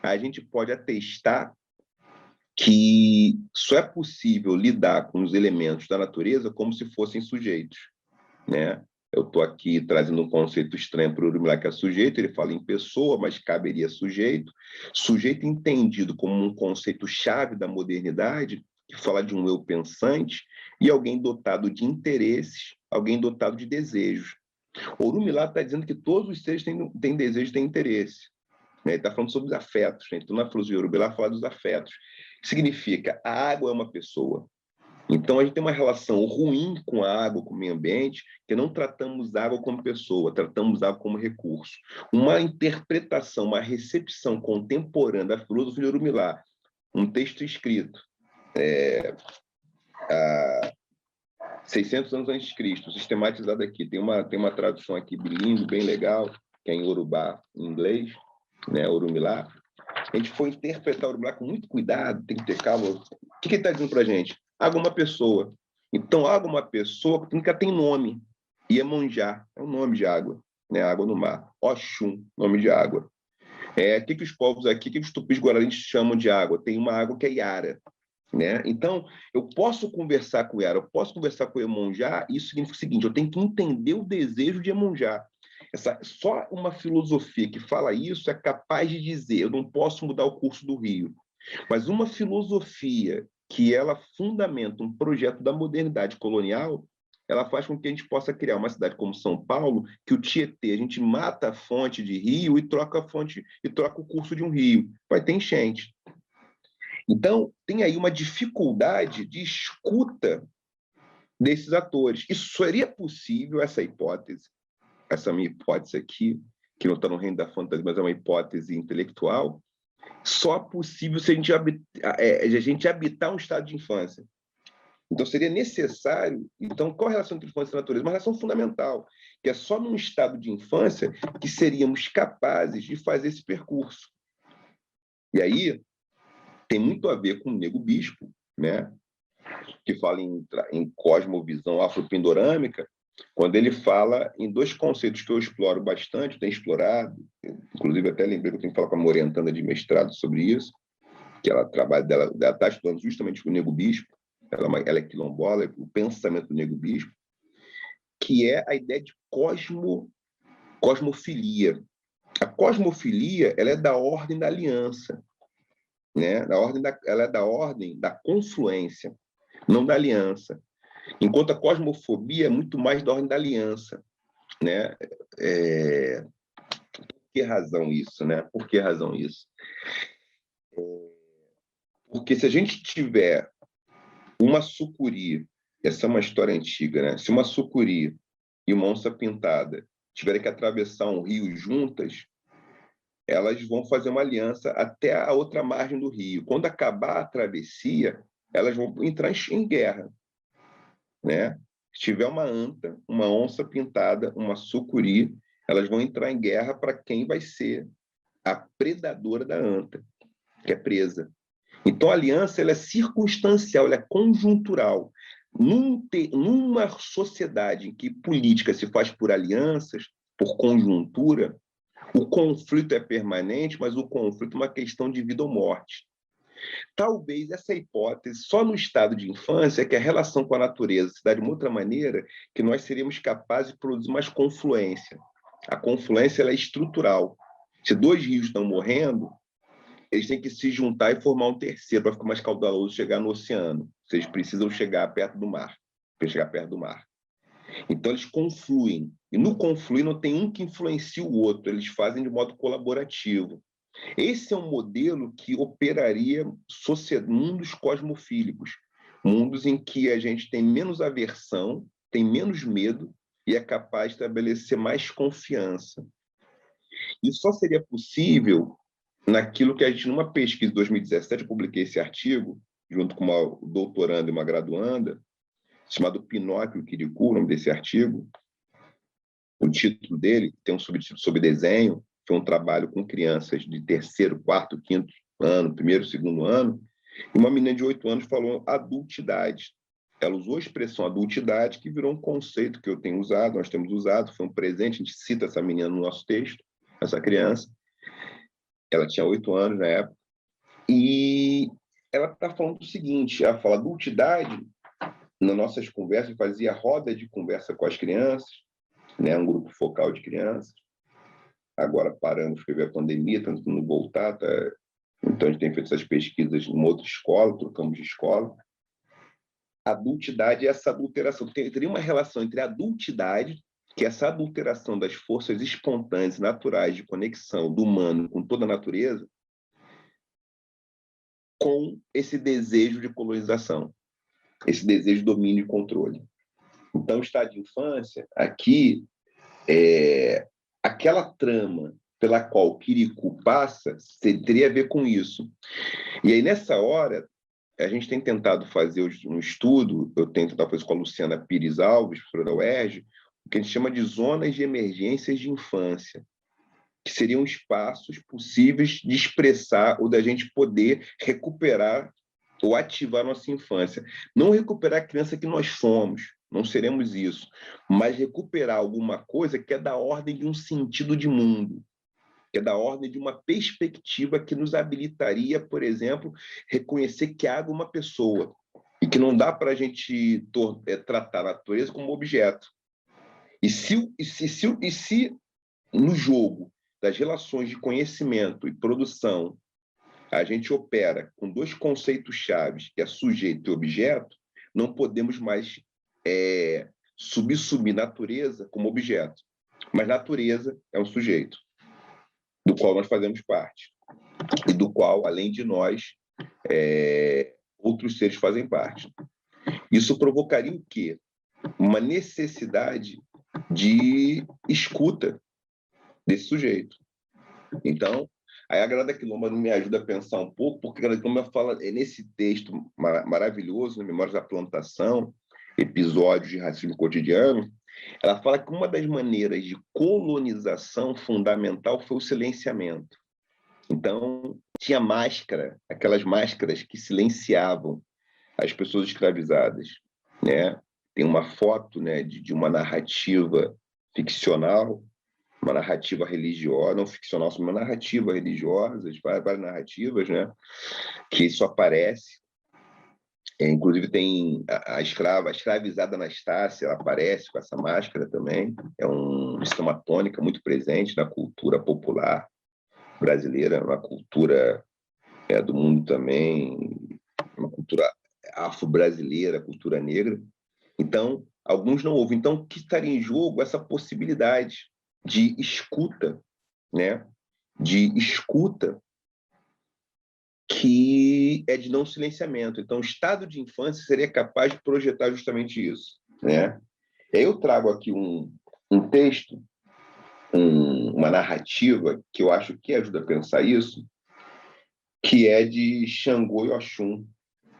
a gente pode atestar que só é possível lidar com os elementos da natureza como se fossem sujeitos, né? Eu estou aqui trazendo um conceito estranho para o Urumilá, que é sujeito, ele fala em pessoa, mas caberia sujeito. Sujeito entendido como um conceito-chave da modernidade, que fala de um eu pensante, e alguém dotado de interesses, alguém dotado de desejos. O Urumilá está dizendo que todos os seres têm desejo, têm interesse. Né? Ele está falando sobre os afetos. Né? Então, na filosofia Urumilá, fala dos afetos. Significa, a água é uma pessoa. Então, a gente tem uma relação ruim com a água, com o meio ambiente, que não tratamos a água como pessoa, tratamos a água como recurso. Uma interpretação, uma recepção contemporânea da filosofia de Urumilá, um texto escrito há 600 anos antes de Cristo, sistematizado aqui. Tem uma tradução aqui bilíngue, bem legal, que é em Urubá, em inglês, né, Urumilá. A gente foi interpretar o Urumilá com muito cuidado, tem que ter calma. O que ele está dizendo para a gente? Água é uma pessoa. Então, água é uma pessoa que nunca tem nome. Iemanjá é o nome de água, né? Água no mar. Oxum, nome de água. O que os povos aqui, o que os tupis guaranis chamam de água? Tem uma água que é Iara, né? Então, eu posso conversar com Iara, eu posso conversar com Iemanjá, isso significa o seguinte, eu tenho que entender o desejo de Iemanjá. Só uma filosofia que fala isso é capaz de dizer, eu não posso mudar o curso do rio. Mas uma filosofia que ela fundamenta um projeto da modernidade colonial, ela faz com que a gente possa criar uma cidade como São Paulo, que o Tietê, a gente mata a fonte de rio e troca a fonte e troca o curso de um rio. Vai ter enchente. Então, tem aí uma dificuldade de escuta desses atores. Isso seria possível, essa hipótese, essa minha hipótese aqui, que não está no reino da fantasia, mas é uma hipótese intelectual, só possível se a gente habitar um estado de infância. Então, seria necessário... Então, qual a relação entre infância e natureza? Uma relação fundamental, que é só num estado de infância que seríamos capazes de fazer esse percurso. E aí, tem muito a ver com o Nego Bispo, né? Que fala em cosmovisão afropindorâmica, quando ele fala em dois conceitos que eu exploro bastante, tenho explorado, inclusive até lembrei que eu tenho que falar com uma orientanda de mestrado sobre isso, que ela está estudando justamente o Nego Bispo, ela é quilombola, o pensamento do Nego Bispo, que é a ideia de cosmofilia. A cosmofilia ela é da ordem da aliança, né? Ela é da ordem da confluência, não da aliança. Enquanto a cosmofobia é muito mais da ordem da aliança, né? Por que razão isso, né? Por que razão isso? Porque se a gente tiver uma sucuri, essa é uma história antiga, né? Se uma sucuri e uma onça pintada tiverem que atravessar um rio juntas, elas vão fazer uma aliança até a outra margem do rio. Quando acabar a travessia, elas vão entrar em guerra, né? Se tiver uma anta, uma onça pintada, uma sucuri, elas vão entrar em guerra para quem vai ser a predadora da anta, que é presa. Então, a aliança ela é circunstancial, ela é conjuntural. Numa sociedade em que política se faz por alianças, por conjuntura, o conflito é permanente, mas o conflito é uma questão de vida ou morte. Talvez essa hipótese, só no estado de infância, que a relação com a natureza se dá de uma outra maneira, que nós seríamos capazes de produzir mais confluência. A confluência ela é estrutural. Se dois rios estão morrendo, eles têm que se juntar e formar um terceiro para ficar mais caudaloso e chegar no oceano. Vocês precisam chegar perto do mar, para chegar perto do mar. Então, eles confluem. E no confluir não tem um que influencia o outro, eles fazem de modo colaborativo. Esse é um modelo que operaria mundos cosmofílicos, mundos em que a gente tem menos aversão, tem menos medo e é capaz de estabelecer mais confiança. Isso só seria possível naquilo que a gente, numa pesquisa de 2017, eu publiquei esse artigo, junto com uma doutoranda e uma graduanda, chamado Pinóquio e Quiricu, o nome desse artigo. O título dele tem um subtítulo sobre desenho, foi um trabalho com crianças de terceiro, quarto, quinto ano, primeiro, segundo ano, e uma menina de 8 anos falou adultidade. Ela usou a expressão adultidade, que virou um conceito que eu tenho usado, nós temos usado, foi um presente, a gente cita essa menina no nosso texto, essa criança. Ela tinha 8 anos na época, e ela está falando o seguinte, ela fala adultidade, nas nossas conversas, fazia roda de conversa com as crianças, né, um grupo focal de crianças. Agora paramos porque veio a pandemia, tentando voltar, tá? Então a gente tem feito essas pesquisas em uma outra escola, trocamos de escola. Adultidade é essa adulteração. Teria uma relação entre a adultidade, que é essa adulteração das forças espontâneas, naturais, de conexão do humano com toda a natureza, com esse desejo de colonização, esse desejo de domínio e controle. Então, o estado de infância, aqui, aquela trama pela qual o Quiricu passa, teria a ver com isso. E aí, nessa hora, a gente tem tentado fazer um estudo, eu tenho tentado fazer com a Luciana Pires Alves, professora da UERJ, o que a gente chama de zonas de emergências de infância, que seriam espaços possíveis de expressar ou da gente poder recuperar ou ativar nossa infância. Não recuperar a criança que nós somos, não seremos isso, mas recuperar alguma coisa que é da ordem de um sentido de mundo, que é da ordem de uma perspectiva que nos habilitaria, por exemplo, reconhecer que há uma pessoa e que não dá para a gente tratar a natureza como objeto. E se no jogo das relações de conhecimento e produção a gente opera com 2 conceitos chaves, que é sujeito e objeto, não podemos mais subsumir natureza como objeto. Mas natureza é um sujeito, do qual nós fazemos parte, e do qual, além de nós, outros seres fazem parte. Isso provocaria o quê? Uma necessidade de escuta desse sujeito. Então, aí a Grada Quilomba me ajuda a pensar um pouco, porque a Grada Quilomba fala nesse texto maravilhoso, na Memórias da Plantação, episódios de racismo cotidiano, ela fala que uma das maneiras de colonização fundamental foi o silenciamento. Então, tinha máscara, aquelas máscaras que silenciavam as pessoas escravizadas, né? Tem uma foto, né, de uma narrativa ficcional, uma narrativa religiosa, não ficcional, mas uma narrativa religiosa, várias narrativas, né, que isso aparece. Inclusive tem a escravizada Anastácia, ela aparece com essa máscara também. É uma esquema tônica muito presente na cultura popular brasileira, na cultura do mundo também, uma cultura afro-brasileira, cultura negra. Então, alguns não ouvem. Então, o que estaria em jogo é essa possibilidade de escuta, né? De escuta que é de não silenciamento. Então, o estado de infância seria capaz de projetar justamente isso, né? E aí eu trago aqui um texto, uma narrativa que eu acho que ajuda a pensar isso, que é de Xangô e Oxum,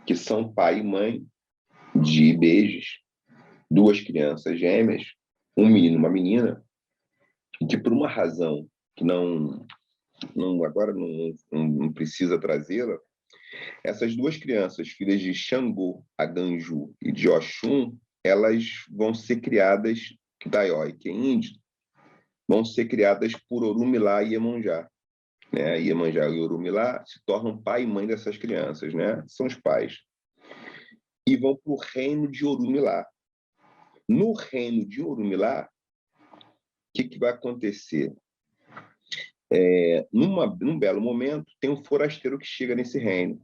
que são pai e mãe de Ibejes, 2 crianças gêmeas, um menino e uma menina, e que por uma razão que agora não precisa trazê-la, essas 2 crianças, filhas de Xangô, Aganju e de Oxum, elas vão ser criadas, Daió, que é índio, vão ser criadas por Orumilá e Iemanjá. Né? Iemanjá e Orumilá se tornam pai e mãe dessas crianças, né? São os pais. E vão para o reino de Orumilá. No reino de Orumilá, o que vai acontecer? Num belo momento, tem um forasteiro que chega nesse reino.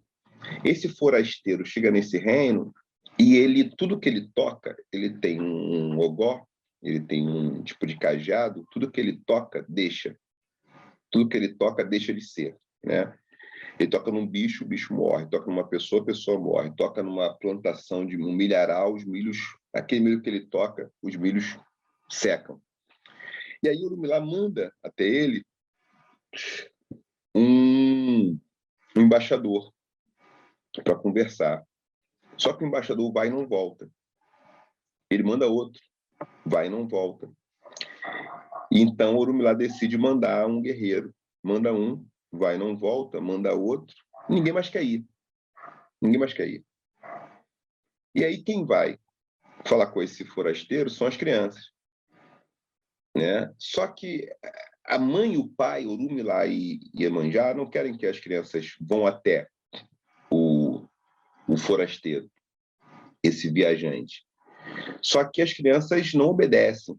Esse forasteiro chega nesse reino e tudo que ele toca, ele tem um ogó, ele tem um tipo de cajado, tudo que ele toca, deixa. Tudo que ele toca, deixa de ser, né? Ele toca num bicho, o bicho morre. Toca numa pessoa, a pessoa morre. Toca numa plantação de um milharal, os milhos, aquele milho que ele toca, os milhos secam. E aí Orumilá manda até ele um embaixador para conversar. Só que o embaixador vai e não volta. Ele manda outro, vai e não volta. E então Orumilá decide mandar um guerreiro. Manda um, vai e não volta, manda outro. Ninguém mais quer ir. Ninguém mais quer ir. E aí quem vai falar com esse forasteiro são as crianças, né? Só que a mãe e o pai, Orumilá e Iemanjá, não querem que as crianças vão até o forasteiro, esse viajante. Só que as crianças não obedecem.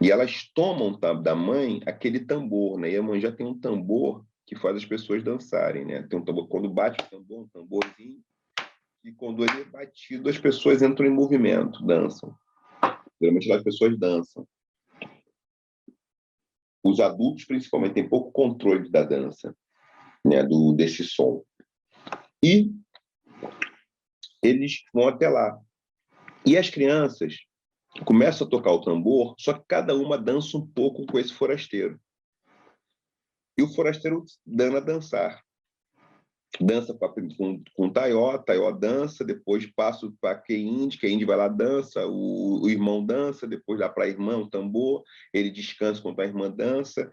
E elas tomam da mãe aquele tambor, né? Iemanjá tem um tambor que faz as pessoas dançarem, né? Tem um tambor, quando bate o tambor, um tamborzinho, e quando ele é batido, as pessoas entram em movimento, dançam. Geralmente as pessoas dançam. Os adultos, principalmente, têm pouco controle da dança, né? Desse som. E eles vão até lá. E as crianças começam a tocar o tambor, só que cada uma dança um pouco com esse forasteiro. E o forasteiro dando a dançar. Dança com o Taió, Taió dança, depois passa para Keinde vai lá, dança, o irmão dança, depois dá para a irmã o tambor, ele descansa enquanto a irmã dança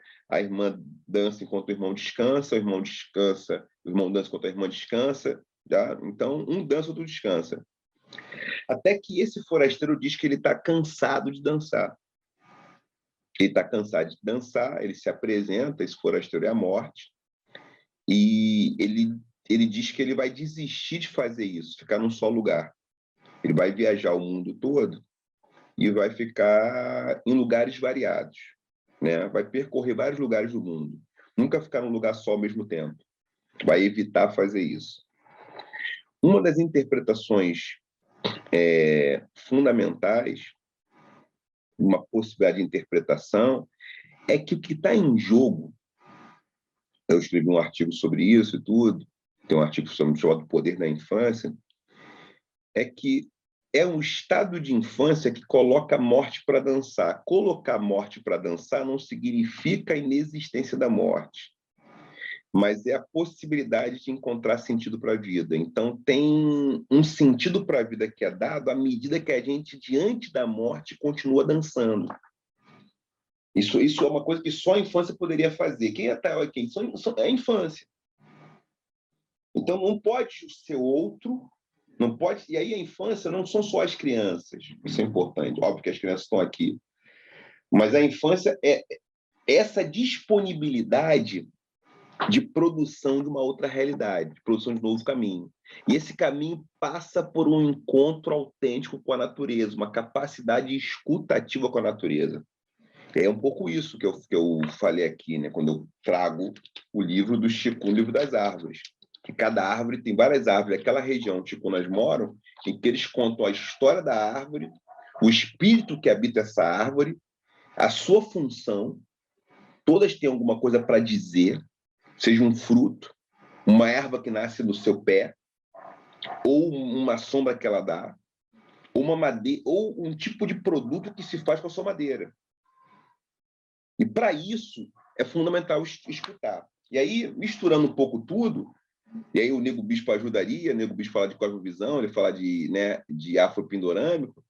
enquanto o irmão descansa, o irmão descansa, o irmão dança enquanto a irmã descansa, já? Então um dança, outro descansa. Até que esse forasteiro diz que ele está cansado de dançar. Ele está cansado de dançar, ele se apresenta, esse forasteiro é a morte, e ele diz que ele vai desistir de fazer isso, ficar num só lugar. Ele vai viajar o mundo todo e vai ficar em lugares variados, né? Vai percorrer vários lugares do mundo. Nunca ficar num lugar só ao mesmo tempo. Vai evitar fazer isso. Uma das interpretações fundamentais, uma possibilidade de interpretação, é que o que está em jogo, eu escrevi um artigo sobre isso e tudo, tem um artigo chamado Poder da Infância, é que é um estado de infância que coloca a morte para dançar. Colocar a morte para dançar não significa a inexistência da morte, mas é a possibilidade de encontrar sentido para a vida. Então, tem um sentido para a vida que é dado à medida que a gente, diante da morte, continua dançando. Isso é uma coisa que só a infância poderia fazer. Quem é Taió e quem? É a infância. Então, não pode ser outro, não pode. E aí, a infância não são só as crianças, isso é importante. Óbvio que as crianças estão aqui. Mas a infância é essa disponibilidade de produção de uma outra realidade, de produção de um novo caminho. E esse caminho passa por um encontro autêntico com a natureza, uma capacidade escutativa com a natureza. É um pouco isso que eu falei aqui, né, quando eu trago o livro do Chico, o livro das árvores. Que cada árvore tem várias árvores. Aquela região onde Chicunas moram, em que eles contam a história da árvore, o espírito que habita essa árvore, a sua função. Todas têm alguma coisa para dizer, seja um fruto, uma erva que nasce no seu pé, ou uma sombra que ela dá, ou uma madeira, ou um tipo de produto que se faz com a sua madeira. E para isso é fundamental escutar. E aí, misturando um pouco tudo, e aí o Nego Bispo ajudaria, o Nego Bispo fala de cosmovisão, ele fala de afropindorâmico.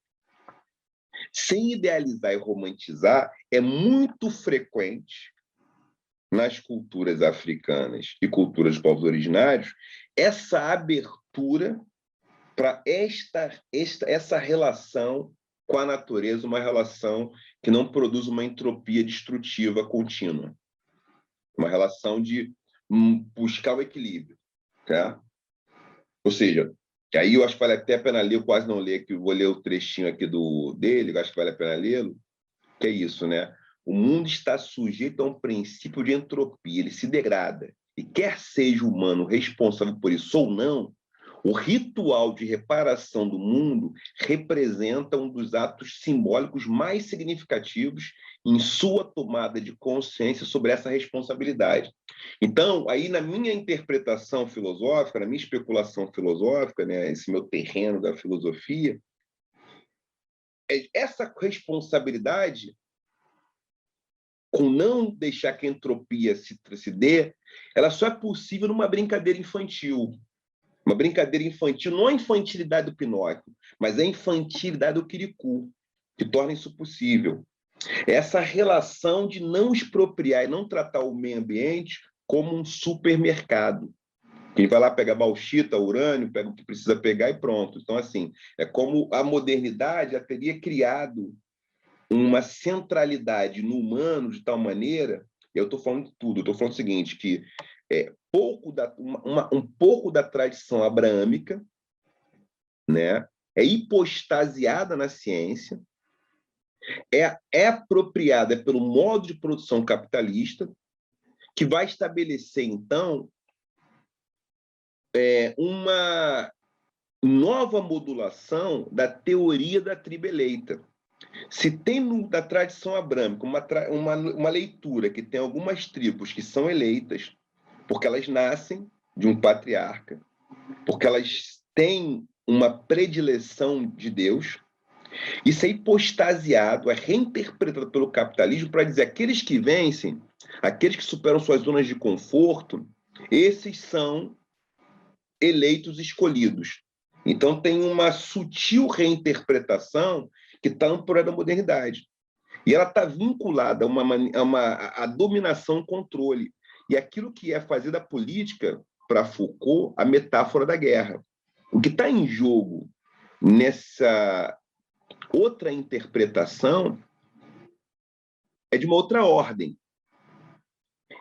Sem idealizar e romantizar, é muito frequente nas culturas africanas e culturas dos povos originários essa abertura para essa relação com a natureza, uma relação que não produz uma entropia destrutiva contínua. Uma relação de buscar o equilíbrio. Tá? Ou seja, que aí eu acho que vale até a pena ler, eu quase não leio aqui, vou ler o trechinho aqui dele, eu acho que vale a pena lê-lo, que é isso, né? O mundo está sujeito a um princípio de entropia, ele se degrada. E quer seja o humano responsável por isso ou não, o ritual de reparação do mundo representa um dos atos simbólicos mais significativos em sua tomada de consciência sobre essa responsabilidade. Então, aí na minha interpretação filosófica, na minha especulação filosófica, né, esse meu terreno da filosofia, essa responsabilidade com não deixar que a entropia se dê, ela só é possível numa brincadeira infantil. Uma brincadeira infantil, não a infantilidade do Pinóquio, mas a infantilidade do Quiricu, que torna isso possível. Essa relação de não expropriar e não tratar o meio ambiente como um supermercado. Quem vai lá pegar bauxita, urânio, pega o que precisa pegar e pronto. Então, assim, é como a modernidade já teria criado uma centralidade no humano de tal maneira, eu estou falando de tudo, eu estou falando o seguinte, que um pouco da tradição abraâmica, né, é hipostasiada na ciência, é apropriada pelo modo de produção capitalista, que vai estabelecer, então, uma nova modulação da teoria da tribo eleita. Se tem da tradição abrâmica uma leitura que tem algumas tribos que são eleitas, porque elas nascem de um patriarca, porque elas têm uma predileção de Deus, isso é hipostasiado, é reinterpretado pelo capitalismo para dizer aqueles que vencem, aqueles que superam suas zonas de conforto, esses são eleitos escolhidos. Então tem uma sutil reinterpretação que está amparada na modernidade. E ela está vinculada a dominação, controle. E aquilo que é fazer da política, para Foucault, a metáfora da guerra. O que está em jogo nessa outra interpretação é de uma outra ordem.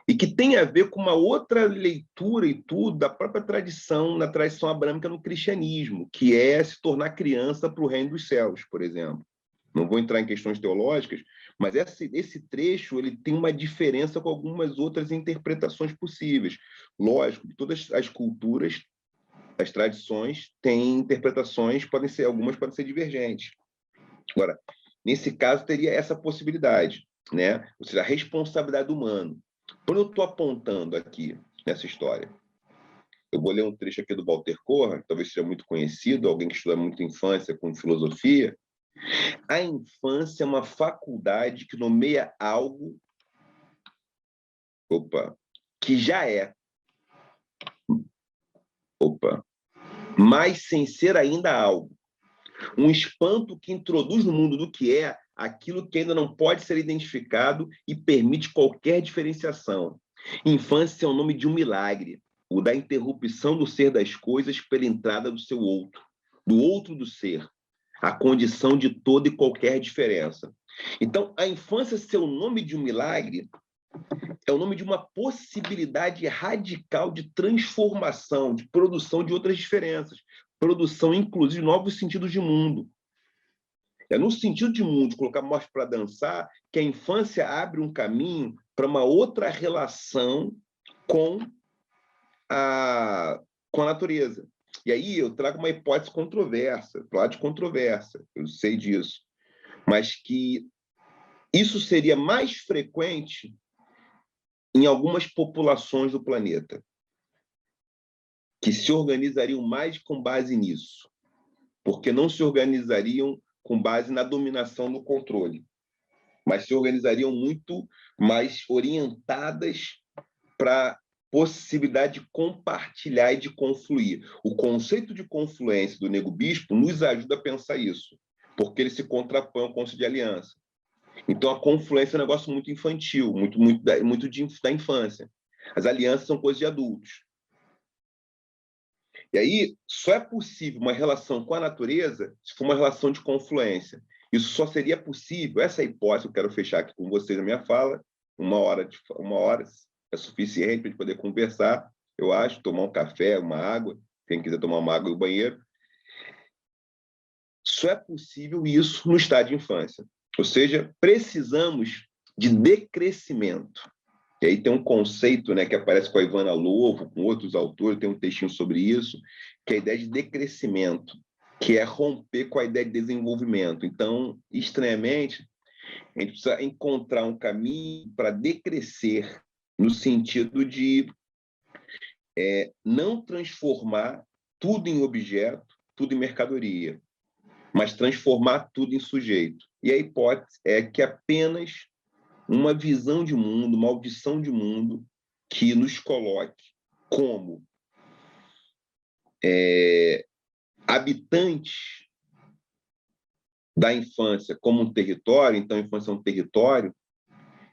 E que tem a ver com uma outra leitura e tudo da própria tradição, na tradição abrâmica no cristianismo, que é se tornar criança para o reino dos céus, por exemplo. Não vou entrar em questões teológicas, mas esse trecho ele tem uma diferença com algumas outras interpretações possíveis. Lógico que todas as culturas, as tradições, têm interpretações, algumas podem ser divergentes. Agora, nesse caso, teria essa possibilidade, né? Ou seja, a responsabilidade do humano. Quando eu estou apontando aqui nessa história, eu vou ler um trecho aqui do Walter Corra, que talvez seja muito conhecido, alguém que estuda muito infância com filosofia. A infância é uma faculdade que nomeia algo que já é, mas sem ser ainda algo. Um espanto que introduz no mundo do que é aquilo que ainda não pode ser identificado e permite qualquer diferenciação. Infância é o nome de um milagre, o da interrupção do ser das coisas pela entrada do seu outro do ser, a condição de toda e qualquer diferença. Então, a infância ser o nome de um milagre é o nome de uma possibilidade radical de transformação, de produção de outras diferenças, produção, inclusive, de novos sentidos de mundo. É no sentido de mundo, de colocar morte para dançar, que a infância abre um caminho para uma outra relação com a natureza. E aí eu trago uma hipótese controversa, lá de controvérsia, eu sei disso, mas que isso seria mais frequente em algumas populações do planeta, que se organizariam mais com base nisso, porque não se organizariam com base na dominação, no controle, mas se organizariam muito mais orientadas para possibilidade de compartilhar e de confluir. O conceito de confluência do Nego Bispo nos ajuda a pensar isso, porque ele se contrapõe ao conceito de aliança. Então, a confluência é um negócio muito infantil, muito da infância. As alianças são coisas de adultos. E aí, só é possível uma relação com a natureza se for uma relação de confluência. Isso só seria possível, essa hipótese, eu quero fechar aqui com vocês a minha fala, uma hora é suficiente para a gente poder conversar, eu acho, tomar um café, uma água, quem quiser tomar uma água no banheiro. Só é possível isso no estado de infância. Ou seja, precisamos de decrescimento. E aí tem um conceito, né, que aparece com a Ivana Lovo, com outros autores, tem um textinho sobre isso, que é a ideia de decrescimento, que é romper com a ideia de desenvolvimento. Então, estranhamente, a gente precisa encontrar um caminho para decrescer, no sentido de não transformar tudo em objeto, tudo em mercadoria, mas transformar tudo em sujeito. E a hipótese é que apenas uma visão de mundo, uma audição de mundo que nos coloque como habitantes da infância como um território. Então, a infância é um território.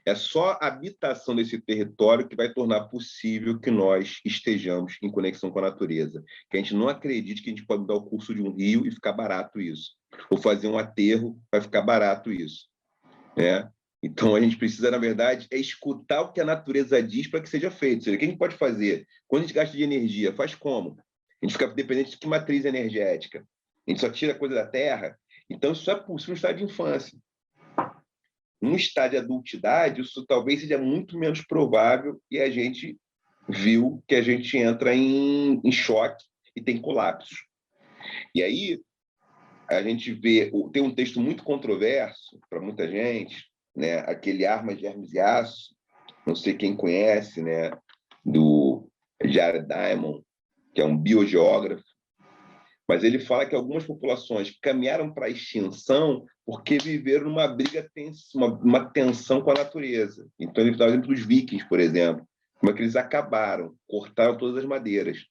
É só a habitação desse território que vai tornar possível que nós estejamos em conexão com a natureza. Que a gente não acredite que a gente pode dar o curso de um rio e ficar barato isso. Ou fazer um aterro vai ficar barato isso. Né? Então, a gente precisa, na verdade, escutar o que a natureza diz para que seja feito. Ou seja, o que a gente pode fazer? Quando a gente gasta de energia, faz como? A gente fica dependente de que matriz energética? A gente só tira coisa da terra? Então, isso é possível no estado de infância. No estado de adultidade, isso talvez seja muito menos provável, e a gente viu que a gente entra em choque e tem colapsos. E aí, a gente vê, tem um texto muito controverso para muita gente, né? Aquele Armas de Hermes e Aço, não sei quem conhece, né? Do Jared Diamond, que é um biogeógrafo, mas ele fala que algumas populações caminharam para a extinção porque viveram numa briga, uma tensão com a natureza. Então, ele dá o exemplo dos vikings, por exemplo, como é que eles acabaram, cortaram todas as madeiras.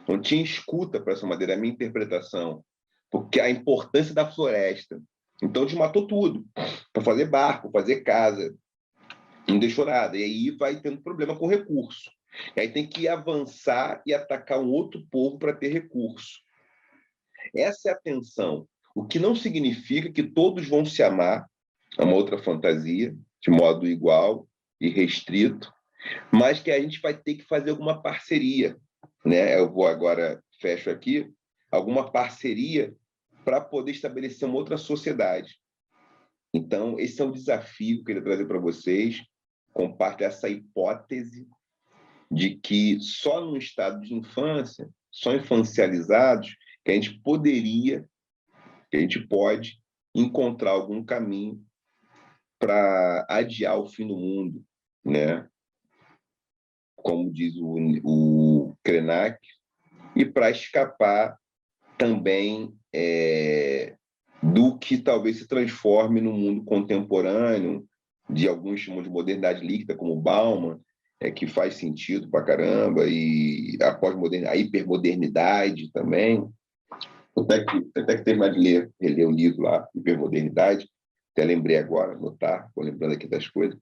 Não tinha escuta para essa madeira, a minha interpretação, porque a importância da floresta. Então, desmatou tudo, para fazer barco, fazer casa, não deixou nada. E aí vai tendo problema com recurso. E aí tem que avançar e atacar um outro povo para ter recurso. Essa é a tensão, o que não significa que todos vão se amar, é uma outra fantasia, de modo igual e restrito, mas que a gente vai ter que fazer alguma parceria, né? Eu vou agora, fecho aqui, alguma parceria para poder estabelecer uma outra sociedade. Então, esse é um desafio que eu queria trazer para vocês, compartilhar essa hipótese de que só no estado de infância, só infancializados, que a gente poderia, que a gente pode encontrar algum caminho para adiar o fim do mundo, né? Como diz o Krenak, e para escapar também do que talvez se transforme no mundo contemporâneo, de alguns chamam de modernidade líquida, como Bauman, que faz sentido para caramba, e a pós-modernidade, a hipermodernidade também. Até que terminar de reler o livro lá, Hipermodernidade, até lembrei agora, anotar, estou lembrando aqui das coisas,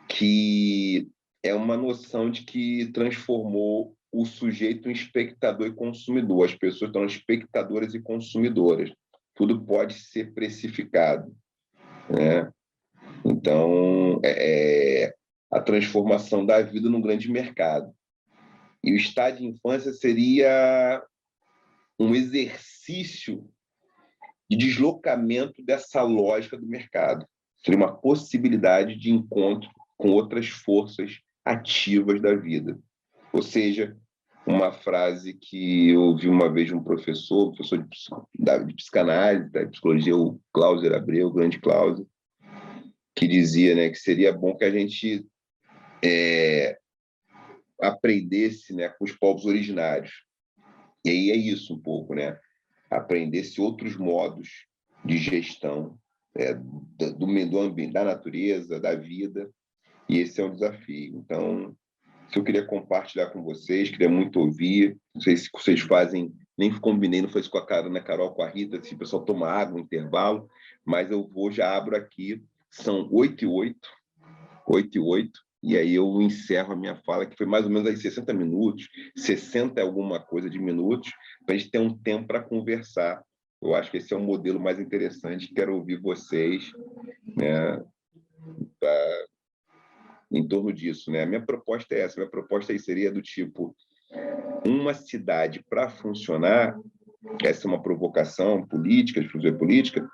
que é uma noção de que transformou o sujeito em espectador e consumidor. As pessoas estão espectadoras e consumidoras. Tudo pode ser precificado, né? Então, a transformação da vida num grande mercado. E o estado de infância seria um exercício de deslocamento dessa lógica do mercado. Seria uma possibilidade de encontro com outras forças ativas da vida. Ou seja, uma frase que eu ouvi uma vez de um professor de psicanálise, da psicologia, o Cláudio Abreu, o grande Cláudio, que dizia, né, que seria bom que a gente aprendesse, né, com os povos originários. E aí é isso um pouco, né? Aprender-se outros modos de gestão do ambiente, da natureza, da vida, e esse é um desafio. Então, se eu queria compartilhar com vocês, queria muito ouvir, não sei se vocês fazem, nem combinei, não foi isso com a Ana Carol, com a Rita, se o pessoal toma água no intervalo, mas eu já abro aqui, são 8h08, e aí eu encerro a minha fala, que foi mais ou menos aí 60 minutos, 60 alguma coisa de minutos, para a gente ter um tempo para conversar. Eu acho que esse é o modelo mais interessante, quero ouvir vocês, né, em torno disso, né? A minha proposta é essa, minha proposta aí seria do tipo, uma cidade para funcionar, essa é uma provocação política, de filosofia política,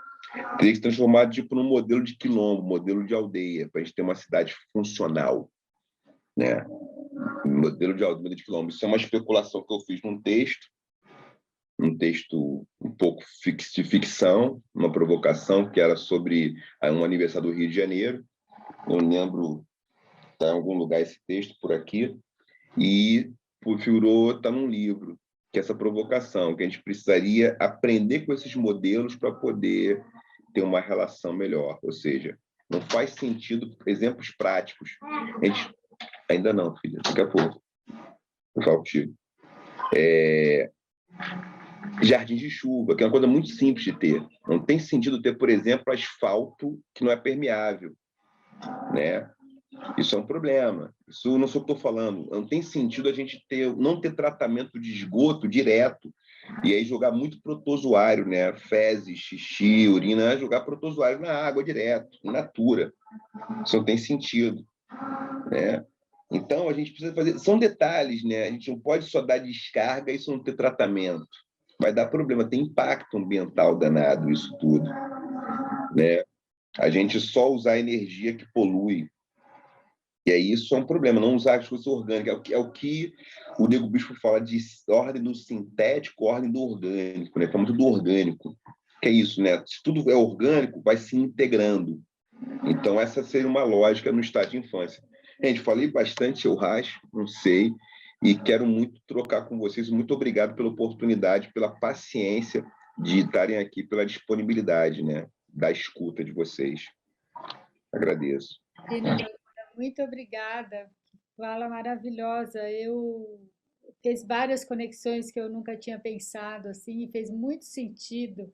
teria que se transformar tipo, num modelo de quilombo, modelo de aldeia, para a gente ter uma cidade funcional, né? Modelo de aldeia, modelo de quilombo. Isso é uma especulação que eu fiz num texto um pouco de ficção, uma provocação que era sobre um aniversário do Rio de Janeiro. Eu lembro, está em algum lugar esse texto por aqui, e figurou, está num livro, que é essa provocação, que a gente precisaria aprender com esses modelos para poder ter uma relação melhor. Ou seja, Não faz sentido, exemplos práticos. A gente, ainda não, filha, daqui a pouco. Eu falo contigo. Jardins de chuva, que é uma coisa muito simples de ter. Não tem sentido ter, por exemplo, asfalto que não é permeável, né? Isso é um problema. Isso não sou o que estou falando. Não tem sentido a gente não ter tratamento de esgoto direto e aí jogar muito protozoário, né? Fezes, xixi, urina, jogar protozoário na água direto, in natura. Isso não tem sentido, né? Então, a gente precisa fazer... São detalhes, né? A gente não pode só dar descarga e isso não ter tratamento. Vai dar problema, tem impacto ambiental danado isso tudo, né? A gente só usar energia que polui. E aí isso é um problema, não usar as coisas orgânicas. É o que o Nego Bispo fala de ordem do sintético, ordem do orgânico, né? Fala muito do orgânico. Que é isso, né? Se tudo é orgânico, vai se integrando. Então, essa seria uma lógica no estado de infância. Gente, falei bastante, eu racho, não sei, e quero muito trocar com vocês. Muito obrigado pela oportunidade, pela paciência de estarem aqui, pela disponibilidade, né? Da escuta de vocês. Agradeço. Muito obrigada. Fala maravilhosa. Eu fiz várias conexões que eu nunca tinha pensado assim, e fez muito sentido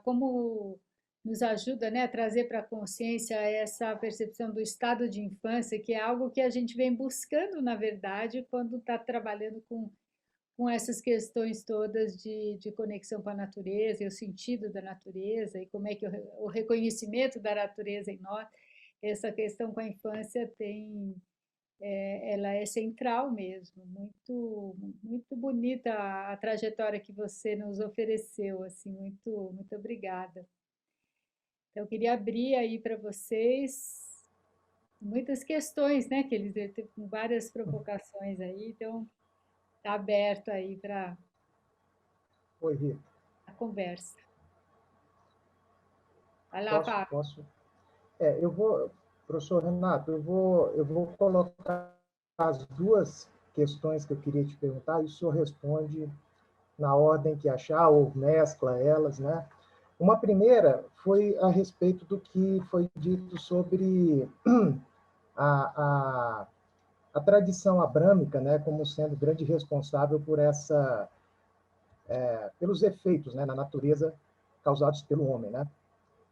como nos ajuda, né, a trazer para a consciência essa percepção do estado de infância, que é algo que a gente vem buscando, na verdade, quando está trabalhando com essas questões todas de conexão com a natureza e o sentido da natureza e como é que o reconhecimento da natureza em nós, essa questão com a infância ela é central mesmo, muito bonita a trajetória que você nos ofereceu, assim, muito obrigada. Então, eu queria abrir aí para vocês muitas questões, né, que eles têm várias provocações aí, então está aberto aí para Oi, Rita. a conversa. Vai lá, Fábio. Posso? Professor Renato, eu vou colocar as duas questões que eu queria te perguntar e o senhor responde na ordem que achar ou mescla elas, né? Uma primeira foi a respeito do que foi dito sobre a, a, a tradição abrâmica, né, como sendo grande responsável por pelos efeitos, né, na natureza causados pelo homem, né?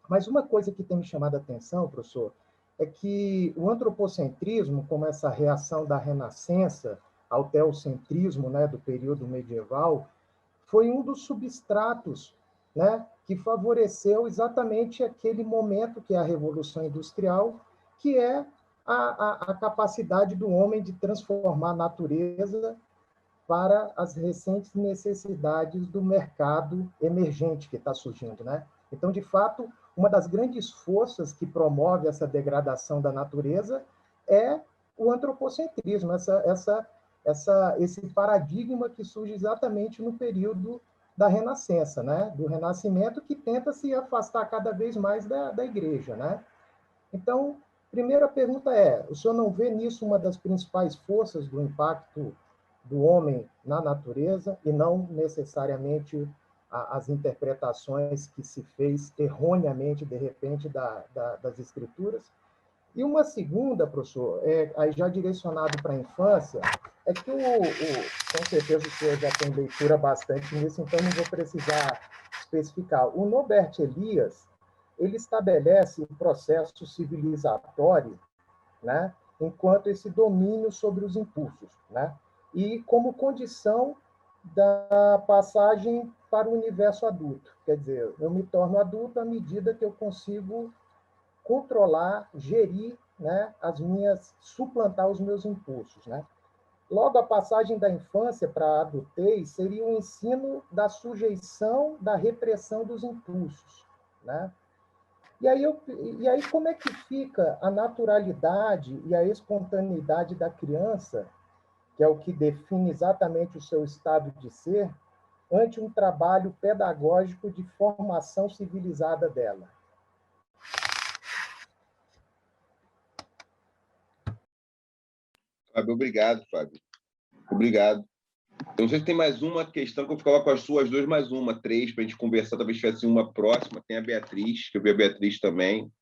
Mas uma coisa que tem me chamado a atenção, professor, é que o antropocentrismo, como essa reação da Renascença ao teocentrismo, né, do período medieval, foi um dos substratos, né, que favoreceu exatamente aquele momento que é a Revolução Industrial, que é a capacidade do homem de transformar a natureza para as recentes necessidades do mercado emergente que está surgindo, né? Então, de fato, uma das grandes forças que promove essa degradação da natureza é o antropocentrismo, esse paradigma que surge exatamente no período da Renascença, né? Do Renascimento, que tenta se afastar cada vez mais da igreja, né? Então, primeira pergunta é: o senhor não vê nisso uma das principais forças do impacto do homem na natureza e não necessariamente as interpretações que se fez erroneamente, de repente, das escrituras? E uma segunda, professor, aí já direcionado para a infância, é que com certeza o senhor já tem leitura bastante nisso, então não vou precisar especificar. O Norbert Elias, ele estabelece o processo civilizatório, né, enquanto esse domínio sobre os impulsos, né, e como condição da passagem para o universo adulto. Quer dizer, eu me torno adulto à medida que eu consigo controlar, gerir, né, suplantar os meus impulsos, né? Logo, a passagem da infância para a adultez seria o ensino da sujeição, da repressão dos impulsos, né? E aí como é que fica a naturalidade e a espontaneidade da criança, que é o que define exatamente o seu estado de ser, ante um trabalho pedagógico de formação civilizada dela? Fábio, obrigado, Fábio. Obrigado. Eu não sei se tem mais uma questão que eu ficava com as suas duas, mais uma, três, para a gente conversar, talvez tivesse uma próxima. Tem a Beatriz, que eu vi a Beatriz também.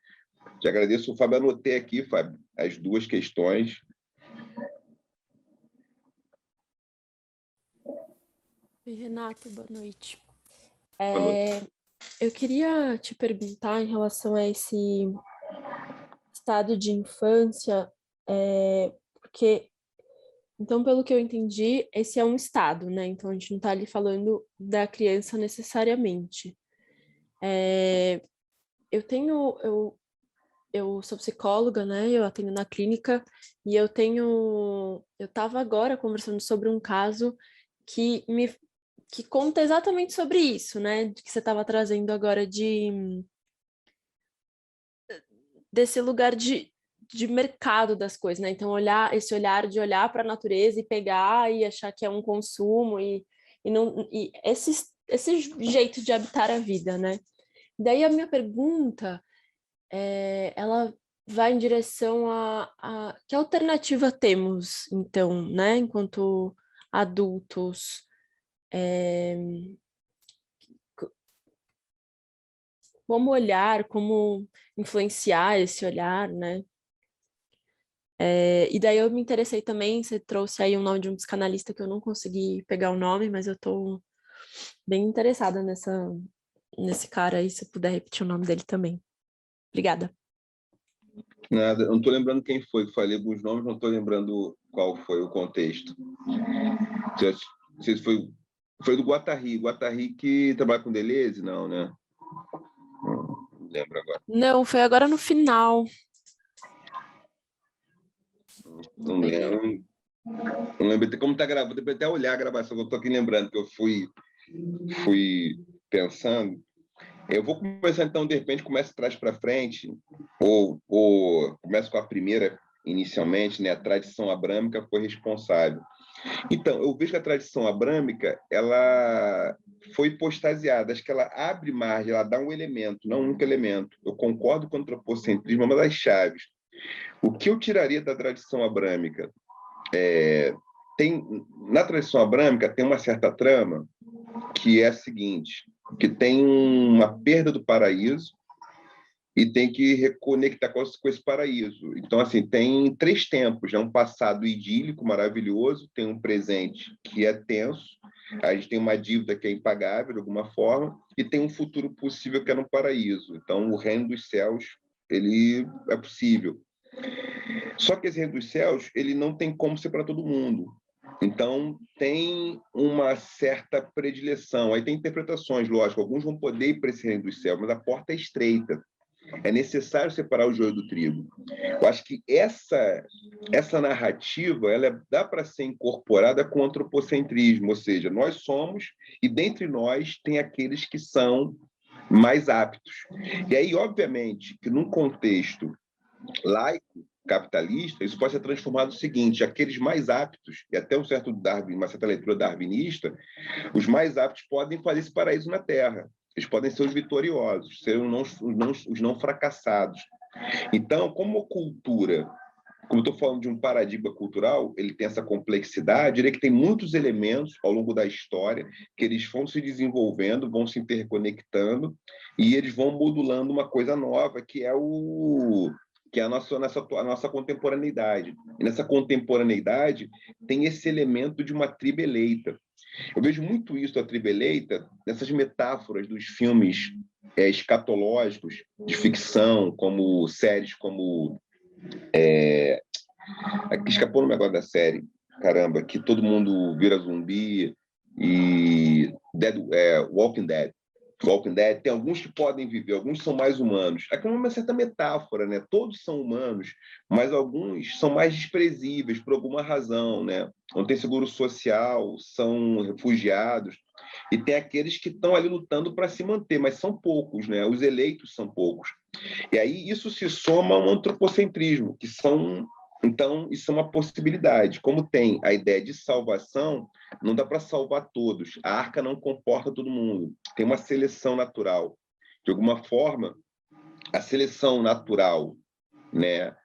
Te agradeço, Fábio. Anotei aqui, Fábio, as duas questões. Oi, Renato, boa noite. Boa noite. Eu queria te perguntar em relação a esse estado de infância, porque, então, pelo que eu entendi, esse é um estado, né? Então, a gente não está ali falando da criança necessariamente. Eu sou psicóloga, né? Eu atendo na clínica e eu estava agora conversando sobre um caso que conta exatamente sobre isso, né? Que você estava trazendo agora desse lugar de mercado das coisas, né? Então, esse olhar de olhar para a natureza e pegar e achar que é um consumo e esse jeito de habitar a vida, né? Daí a minha pergunta, ela vai em direção a que alternativa temos, então, né? Enquanto adultos, como olhar, como influenciar esse olhar, né? E daí eu me interessei também, você trouxe aí o nome de um psicanalista que eu não consegui pegar o nome, mas eu tô bem interessada nesse cara aí, se eu puder repetir o nome dele também. Obrigada. Nada, eu não estou lembrando quem foi, que falei alguns nomes, não estou lembrando qual foi o contexto. Não sei se foi do Guattari. Guattari que trabalha com Deleuze? Não, né? Não lembro agora. Não, foi agora no final. Não lembro. Não lembro como está gravando, depois até olhar a gravação, que eu estou aqui lembrando, que eu fui pensando. Eu vou começar, então, de repente, começa trás para frente, ou começo com a primeira, inicialmente, né? A tradição abrâmica foi responsável. Então, eu vejo que a tradição abrâmica, ela foi postasiada, acho que ela abre margem, ela dá um elemento, não um único elemento. Eu concordo com o antropocentrismo, é uma das chaves. O que eu tiraria da tradição abrâmica? Na tradição abrâmica tem uma certa trama que é a seguinte, que tem uma perda do paraíso e tem que reconectar com esse paraíso. Então, assim, tem três tempos, né? Um passado idílico, maravilhoso, tem um presente que é tenso, a gente tem uma dívida que é impagável, de alguma forma, e tem um futuro possível que é no paraíso. Então, o reino dos céus, ele é possível. Só que esse reino dos céus, ele não tem como ser para todo mundo. Então, tem uma certa predileção. Aí tem interpretações, lógico. Alguns vão poder ir para esse reino dos céus, mas a porta é estreita. É necessário separar o joio do trigo. Eu acho que essa narrativa ela dá para ser incorporada com o antropocentrismo, ou seja, nós somos, e dentre nós tem aqueles que são mais aptos. E aí, obviamente, que num contexto laico, capitalista, isso pode ser transformado no seguinte: aqueles mais aptos, e até uma certa leitura darwinista, os mais aptos podem fazer esse paraíso na Terra. Eles podem ser os vitoriosos, ser os não fracassados. Então, como cultura, como eu estou falando de um paradigma cultural, ele tem essa complexidade, ele que tem muitos elementos ao longo da história, que eles vão se desenvolvendo, vão se interconectando, e eles vão modulando uma coisa nova, que é a nossa contemporaneidade. E nessa contemporaneidade tem esse elemento de uma tribo eleita. Eu vejo muito isso da tribo eleita nessas metáforas dos filmes escatológicos de ficção, como séries como... escapou no negócio da série, caramba, que todo mundo vira zumbi, e Walking Dead. Walking Dead, tem alguns que podem viver, alguns são mais humanos. Aqui é uma certa metáfora, né? Todos são humanos, mas alguns são mais desprezíveis por alguma razão, né? Não tem seguro social, são refugiados, e tem aqueles que estão ali lutando para se manter, mas são poucos, né? Os eleitos são poucos. E aí isso se soma a um antropocentrismo, que são... Então, isso é uma possibilidade. Como tem a ideia de salvação, não dá para salvar todos. A arca não comporta todo mundo. Tem uma seleção natural. De alguma forma, a seleção natural, né,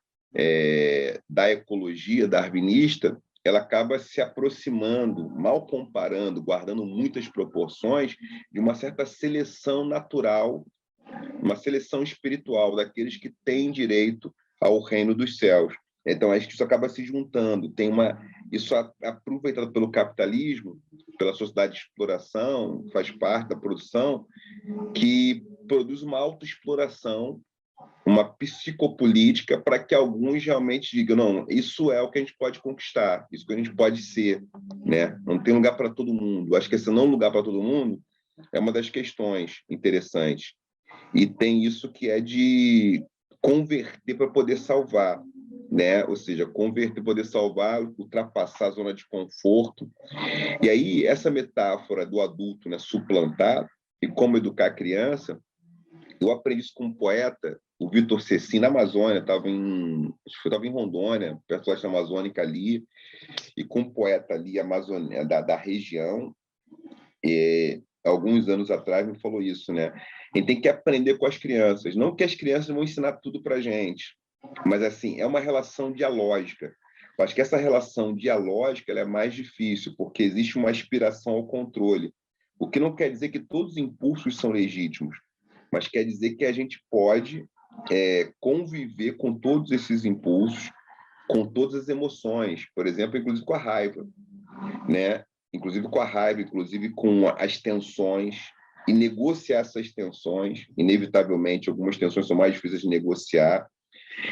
da ecologia darwinista, ela acaba se aproximando, mal comparando, guardando muitas proporções, de uma certa seleção natural, uma seleção espiritual daqueles que têm direito ao reino dos céus. Então, acho que isso acaba se juntando. Isso aproveitado pelo capitalismo, pela sociedade de exploração, faz parte da produção, que produz uma autoexploração, uma psicopolítica, para que alguns realmente digam, não, isso é o que a gente pode conquistar, isso que a gente pode ser, né? Não tem lugar para todo mundo. Acho que esse não lugar para todo mundo é uma das questões interessantes. E tem isso que é de converter para poder salvar, né? Ou seja, converter, poder salvar, ultrapassar a zona de conforto. E aí, essa metáfora do adulto, né, suplantar, e como educar a criança, eu aprendi isso com um poeta, o Vitor Cecim, na Amazônia, estava em Rondônia, perto da Amazônica ali, e com um poeta ali da região, alguns anos atrás me falou isso, né? A gente tem que aprender com as crianças, não que as crianças vão ensinar tudo para a gente, mas assim, é uma relação dialógica. Eu acho que essa relação dialógica ela é mais difícil, porque existe uma aspiração ao controle, o que não quer dizer que todos os impulsos são legítimos, mas quer dizer que a gente pode conviver com todos esses impulsos, com todas as emoções, por exemplo, inclusive com a raiva, né? Inclusive com a raiva, inclusive com as tensões, e negociar essas tensões. Inevitavelmente, algumas tensões são mais difíceis de negociar.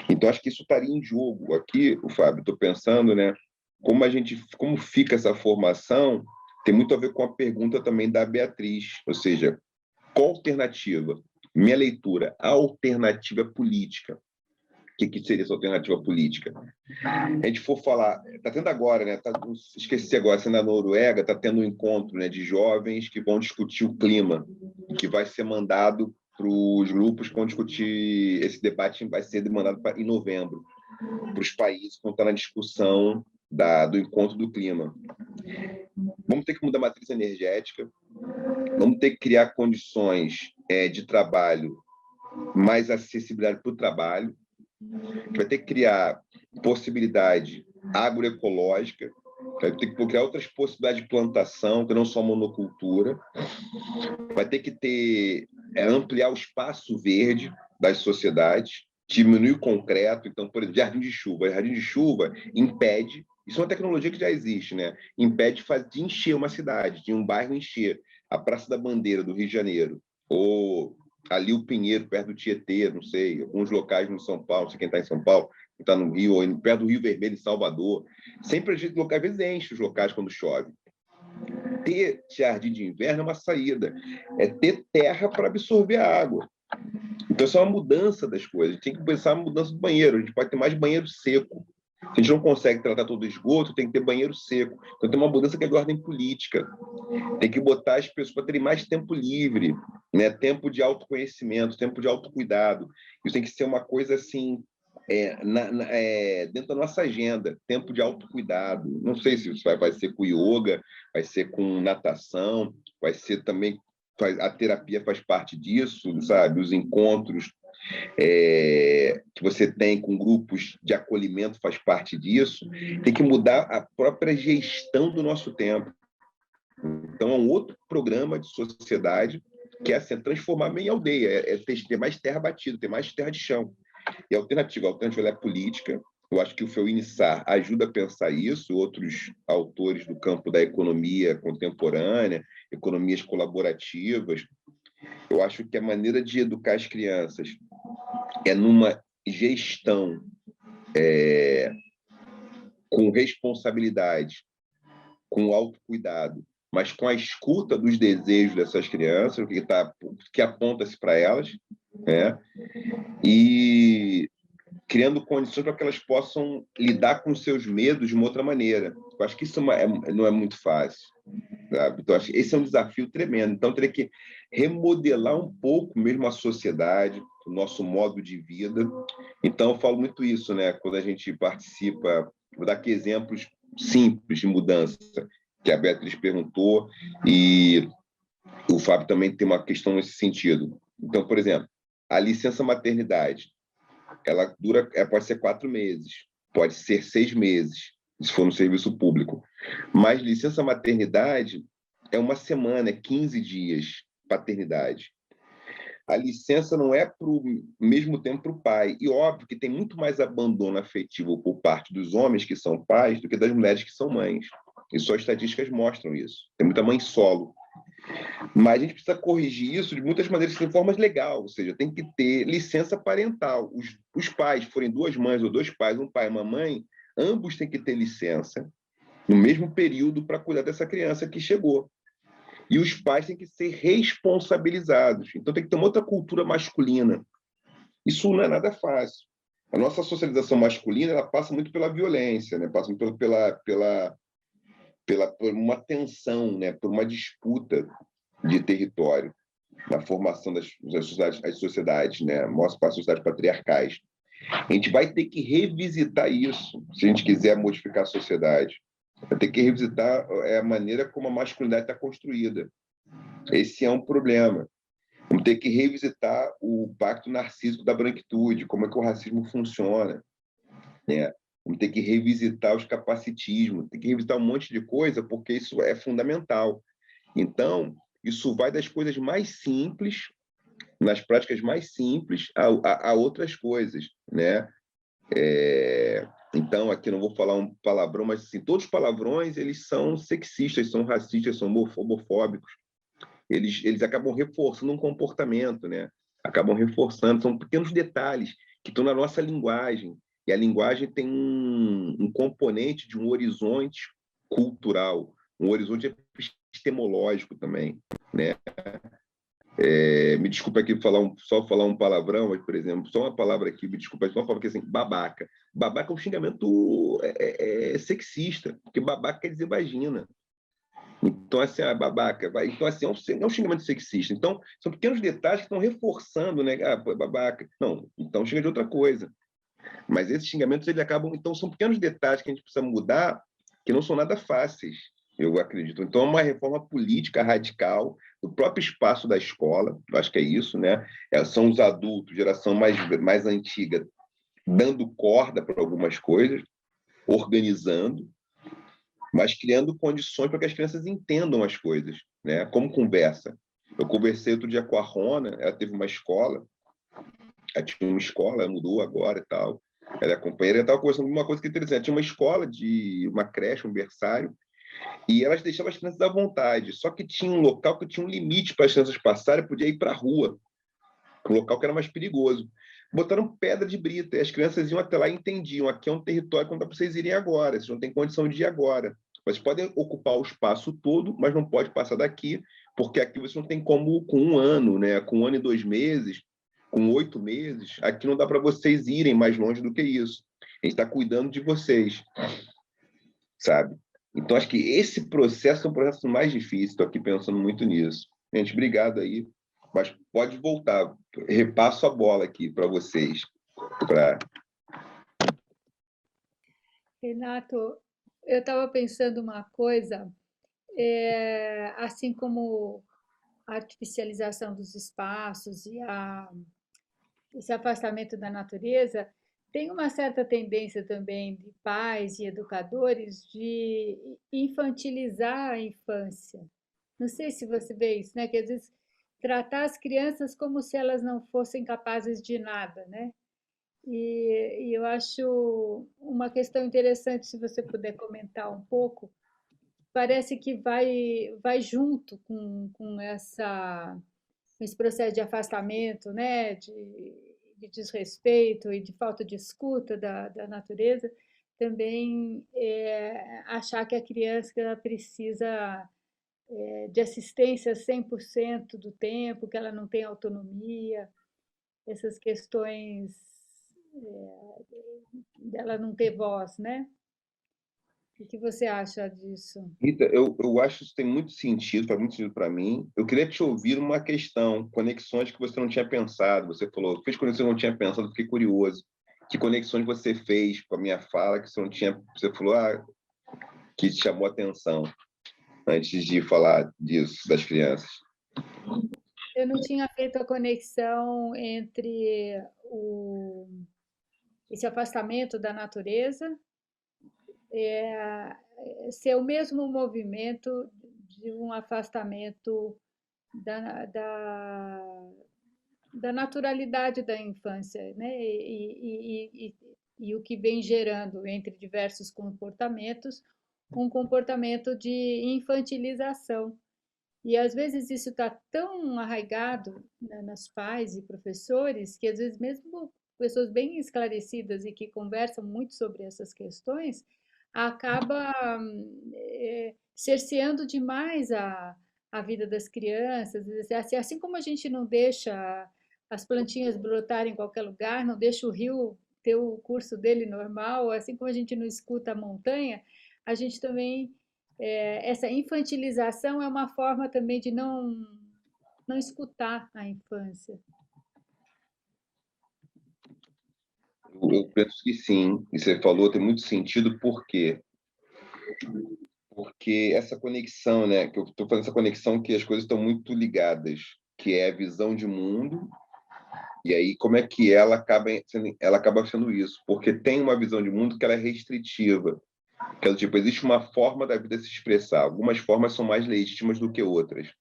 Então, acho que isso estaria em jogo. Aqui, o Fábio, estou pensando, né? Como fica essa formação, tem muito a ver com a pergunta também da Beatriz, ou seja, qual alternativa? Minha leitura, a alternativa política. O que seria essa alternativa política? A gente for falar, está tendo agora, né? Esqueci agora, se na Noruega está tendo um encontro, né, de jovens que vão discutir o clima, que vai ser mandado para os grupos que vão discutir esse debate, vai ser demandado em novembro, para os países que vão estar na discussão do encontro do clima. Vamos ter que mudar a matriz energética, vamos ter que criar condições de trabalho, mais acessibilidade para o trabalho, a gente vai ter que criar possibilidade agroecológica, vai ter que criar outras possibilidades de plantação, que não só monocultura, vai ter que ampliar o espaço verde das sociedades, diminuir o concreto. Então, por exemplo, jardim de chuva impede, isso é uma tecnologia que já existe, né? Impede de encher uma cidade, de um bairro encher. A Praça da Bandeira do Rio de Janeiro, ou ali o Pinheiro, perto do Tietê, não sei, alguns locais no São Paulo, não sei quem está em São Paulo, quem está no Rio, ou perto do Rio Vermelho, em Salvador. Sempre a gente, às vezes, enche os locais quando chove. Ter jardim de inverno é uma saída, é ter terra para absorver a água. Então, isso é uma mudança das coisas. A gente tem que pensar na mudança do banheiro. A gente pode ter mais banheiro seco. Se a gente não consegue tratar todo o esgoto, tem que ter banheiro seco. Então, tem uma mudança que é de ordem política. Tem que botar as pessoas para terem mais tempo livre, né? Tempo de autoconhecimento, tempo de autocuidado. Isso tem que ser uma coisa assim, dentro da nossa agenda, tempo de autocuidado. Não sei se isso vai ser com yoga, vai ser com natação, vai ser também... A terapia faz parte disso, sabe? Os encontros que você tem com grupos de acolhimento faz parte disso. Tem que mudar a própria gestão do nosso tempo. Então, é um outro programa de sociedade que é assim, transformar em aldeia, ter mais terra batida, ter mais terra de chão. E a alternativa é política. Eu acho que o Feuini Sarr ajuda a pensar isso, outros autores do campo da economia contemporânea, economias colaborativas. Eu acho que a maneira de educar as crianças é numa gestão com responsabilidade, com autocuidado, mas com a escuta dos desejos dessas crianças, que aponta-se para elas, né? E criando condições para que elas possam lidar com seus medos de uma outra maneira. Eu acho que isso não é muito fácil, sabe? Então, acho que esse é um desafio tremendo. Então, teria que remodelar um pouco mesmo a sociedade, o nosso modo de vida. Então, eu falo muito isso, né? Quando a gente participa, vou dar aqui exemplos simples de mudança, que a Beatriz perguntou, e o Fábio também tem uma questão nesse sentido. Então, por exemplo, a licença maternidade, ela pode ser 4 meses, pode ser 6 meses, se for no serviço público. Mas licença maternidade é uma semana, é 15 dias, paternidade. A licença não é para o mesmo tempo para o pai. E óbvio que tem muito mais abandono afetivo por parte dos homens que são pais do que das mulheres que são mães. E só estatísticas mostram isso. Tem muita mãe solo. Mas a gente precisa corrigir isso de muitas maneiras, de formas legais, ou seja, tem que ter licença parental. Os pais, forem duas mães ou dois pais, um pai e uma mãe, ambos têm que ter licença no mesmo período para cuidar dessa criança que chegou. E os pais têm que ser responsabilizados. Então tem que ter uma outra cultura masculina. Isso não é nada fácil. A nossa socialização masculina ela passa muito pela violência, né? Passa muito por uma tensão, né? Por uma disputa de território na formação das sociedades, né? Mostra para as sociedades patriarcais. A gente vai ter que revisitar isso se a gente quiser modificar a sociedade. Vai ter que revisitar a maneira como a masculinidade está construída. Esse é um problema. Vamos ter que revisitar o pacto narcísico da branquitude, como é que o racismo funciona, né? Vamos ter que revisitar os capacitismos, ter que revisitar um monte de coisa, porque isso é fundamental. Então, isso vai das coisas mais simples, nas práticas mais simples, a outras coisas, né? Então, aqui não vou falar um palavrão, mas assim, todos os palavrões eles são sexistas, são racistas, são homofóbicos. Eles acabam reforçando um comportamento, né? Acabam reforçando, são pequenos detalhes que estão na nossa linguagem. E a linguagem tem um componente de um horizonte cultural, um horizonte epistemológico também, né? Me desculpa aqui só falar um palavrão, mas, por exemplo, só uma palavra aqui, me desculpa, só uma palavra aqui assim, babaca. Babaca é um xingamento sexista, porque babaca quer dizer vagina. Então, assim, a babaca. Então, assim, é um xingamento sexista. Então, são pequenos detalhes que estão reforçando, né? Ah, pô, babaca. Não, então xinga de outra coisa. Mas esses xingamentos, eles acabam... Então, são pequenos detalhes que a gente precisa mudar, que não são nada fáceis, eu acredito. Então, é uma reforma política radical do próprio espaço da escola, eu acho que é isso, né? São os adultos, geração mais antiga, dando corda para algumas coisas, organizando, mas criando condições para que as crianças entendam as coisas, né? Como conversa. Eu conversei outro dia com a Rona, ela teve uma escola, ela tinha uma escola, ela mudou agora e tal, ela é companheira, ela estava conversando com uma coisa que é interessante, tinha uma escola, uma creche, um berçário, e elas deixavam as crianças à vontade, só que tinha um local que tinha um limite para as crianças passarem, podia ir para a rua, um local que era mais perigoso. Botaram pedra de brita, e as crianças iam até lá e entendiam, aqui é um território que não dá para vocês irem agora, vocês não têm condição de ir agora. Vocês podem ocupar o espaço todo, mas não pode passar daqui, porque aqui você não tem como, com 1 ano, né? Com 1 ano e 2 meses, com 8 meses, aqui não dá para vocês irem mais longe do que isso. A gente está cuidando de vocês, sabe? Então, acho que esse processo é um processo mais difícil, estou aqui pensando muito nisso. Gente, obrigado aí, mas pode voltar. Repasso a bola aqui para vocês. Renato, eu estava pensando uma coisa, assim como a artificialização dos espaços e esse afastamento da natureza, tem uma certa tendência também de pais e educadores de infantilizar a infância. Não sei se você vê isso, né? Que às vezes tratar as crianças como se elas não fossem capazes de nada, né? E eu acho uma questão interessante, se você puder comentar um pouco. Parece que vai junto com esse processo de afastamento, né? De desrespeito e de falta de escuta da natureza, também achar que a criança ela precisa de assistência 100% do tempo, que ela não tem autonomia, essas questões dela não ter voz, né? O que você acha disso? Rita, eu acho que isso tem muito sentido, faz muito sentido para mim. Eu queria te ouvir uma questão, conexões que você não tinha pensado. Você falou, fez conexões que eu não tinha pensado, fiquei curioso. Que conexões você fez com a minha fala que você não tinha... Você falou, que te chamou a atenção antes de falar disso, das crianças. Eu não tinha feito a conexão entre esse afastamento da natureza ser o mesmo movimento de um afastamento da, da, da naturalidade da infância, né? E o que vem gerando entre diversos comportamentos um comportamento de infantilização. E às vezes isso está tão arraigado, né, nos pais e professores que às vezes mesmo pessoas bem esclarecidas e que conversam muito sobre essas questões acaba cerceando demais a vida das crianças. Assim como a gente não deixa as plantinhas brotarem em qualquer lugar, não deixa o rio ter o curso dele normal, assim como a gente não escuta a montanha, a gente também essa infantilização é uma forma também de não escutar a infância. Eu penso que sim, e você falou, tem muito sentido, por quê? Porque essa conexão, né, que eu estou fazendo essa conexão que as coisas estão muito ligadas, que é a visão de mundo, e aí como é que ela acaba sendo isso? Porque tem uma visão de mundo que ela é restritiva, que é do tipo, existe uma forma da vida se expressar, algumas formas são mais legítimas do que outras,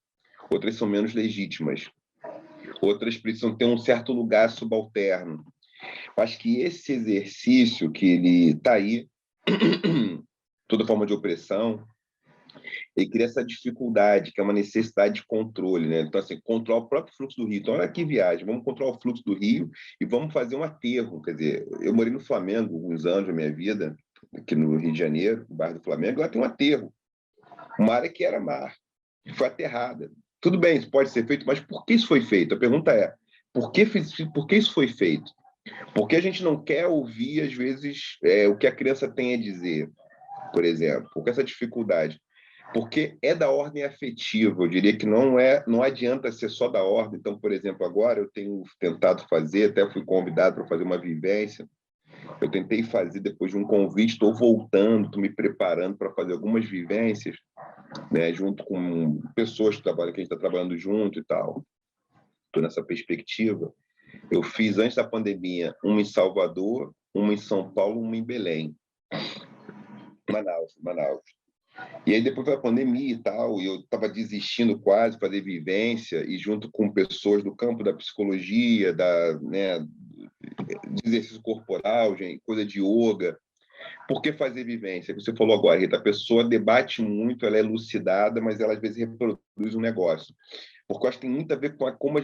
outras são menos legítimas, outras precisam ter um certo lugar subalterno. Eu acho que esse exercício que ele está aí, toda forma de opressão, ele cria essa dificuldade, que é uma necessidade de controle, né? Então, assim, controlar o próprio fluxo do rio. Então, olha que viagem, vamos controlar o fluxo do rio e vamos fazer um aterro. Quer dizer, eu morei no Flamengo alguns anos da minha vida, aqui no Rio de Janeiro, no bairro do Flamengo, lá tem um aterro, uma área que era mar, que foi aterrada. Tudo bem, isso pode ser feito, mas por que isso foi feito? A pergunta é, por que isso foi feito? Porque a gente não quer ouvir, às vezes, o que a criança tem a dizer, por exemplo, por essa dificuldade. Porque é da ordem afetiva, eu diria que não adianta ser só da ordem. Então, por exemplo, agora eu tenho tentado fazer, até fui convidado para fazer uma vivência, eu tentei fazer depois de um convite, estou voltando, estou me preparando para fazer algumas vivências, né, junto com pessoas que trabalham, que a gente está trabalhando junto e tal. Estou nessa perspectiva. Eu fiz, antes da pandemia, uma em Salvador, uma em São Paulo, uma em Belém. Manaus. E aí depois da pandemia e tal, e eu estava desistindo quase de fazer vivência, e junto com pessoas do campo da psicologia, né, de exercício corporal, gente, coisa de yoga. Por que fazer vivência? Você falou agora, Rita, a pessoa debate muito, ela é elucidada, mas ela às vezes reproduz um negócio. Porque eu acho que tem muito a ver com como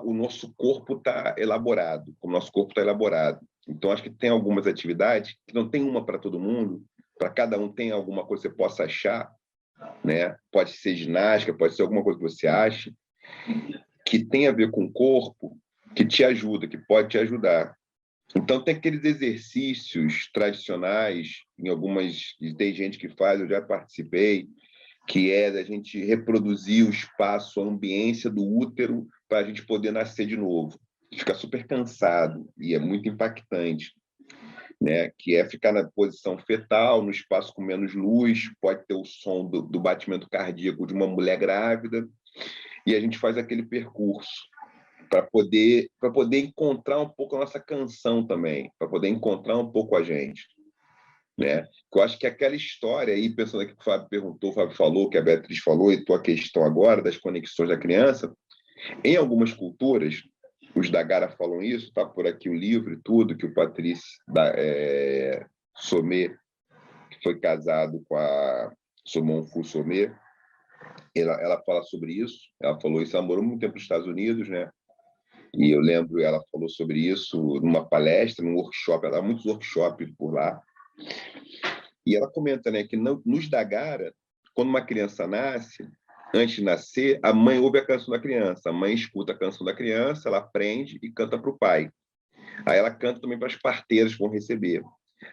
o nosso corpo está elaborado, como o nosso corpo está elaborado. Então, acho que tem algumas atividades que não tem uma para todo mundo, para cada um tem alguma coisa que você possa achar, né? Pode ser ginástica, pode ser alguma coisa que você ache, que tem a ver com o corpo, que te ajuda, que pode te ajudar. Então, tem aqueles exercícios tradicionais, tem gente que faz, eu já participei, que é da gente reproduzir o espaço, a ambiência do útero para a gente poder nascer de novo. Fica super cansado e é muito impactante, né? Que é ficar na posição fetal, no espaço com menos luz, pode ter o som do batimento cardíaco de uma mulher grávida, e a gente faz aquele percurso para poder encontrar um pouco a nossa canção também, para poder encontrar um pouco a gente, né? Eu acho que aquela história aí, pensando aqui que o Fábio perguntou, o Fábio falou, que a Beatriz falou, e tua questão agora das conexões da criança, em algumas culturas, os da Gara falam isso, tá por aqui o livro e tudo, que o Patrice Sommet, que foi casado com a Somon Fu Sommet, ela fala sobre isso, ela falou isso, ela morou muito tempo nos Estados Unidos, né? E eu lembro, ela falou sobre isso numa palestra, num workshop, ela dá muitos workshops por lá. E ela comenta, né, que nos Dagara, quando uma criança nasce, antes de nascer, a mãe ouve a canção da criança, a mãe escuta a canção da criança, ela aprende e canta para o pai. Aí ela canta também para as parteiras que vão receber.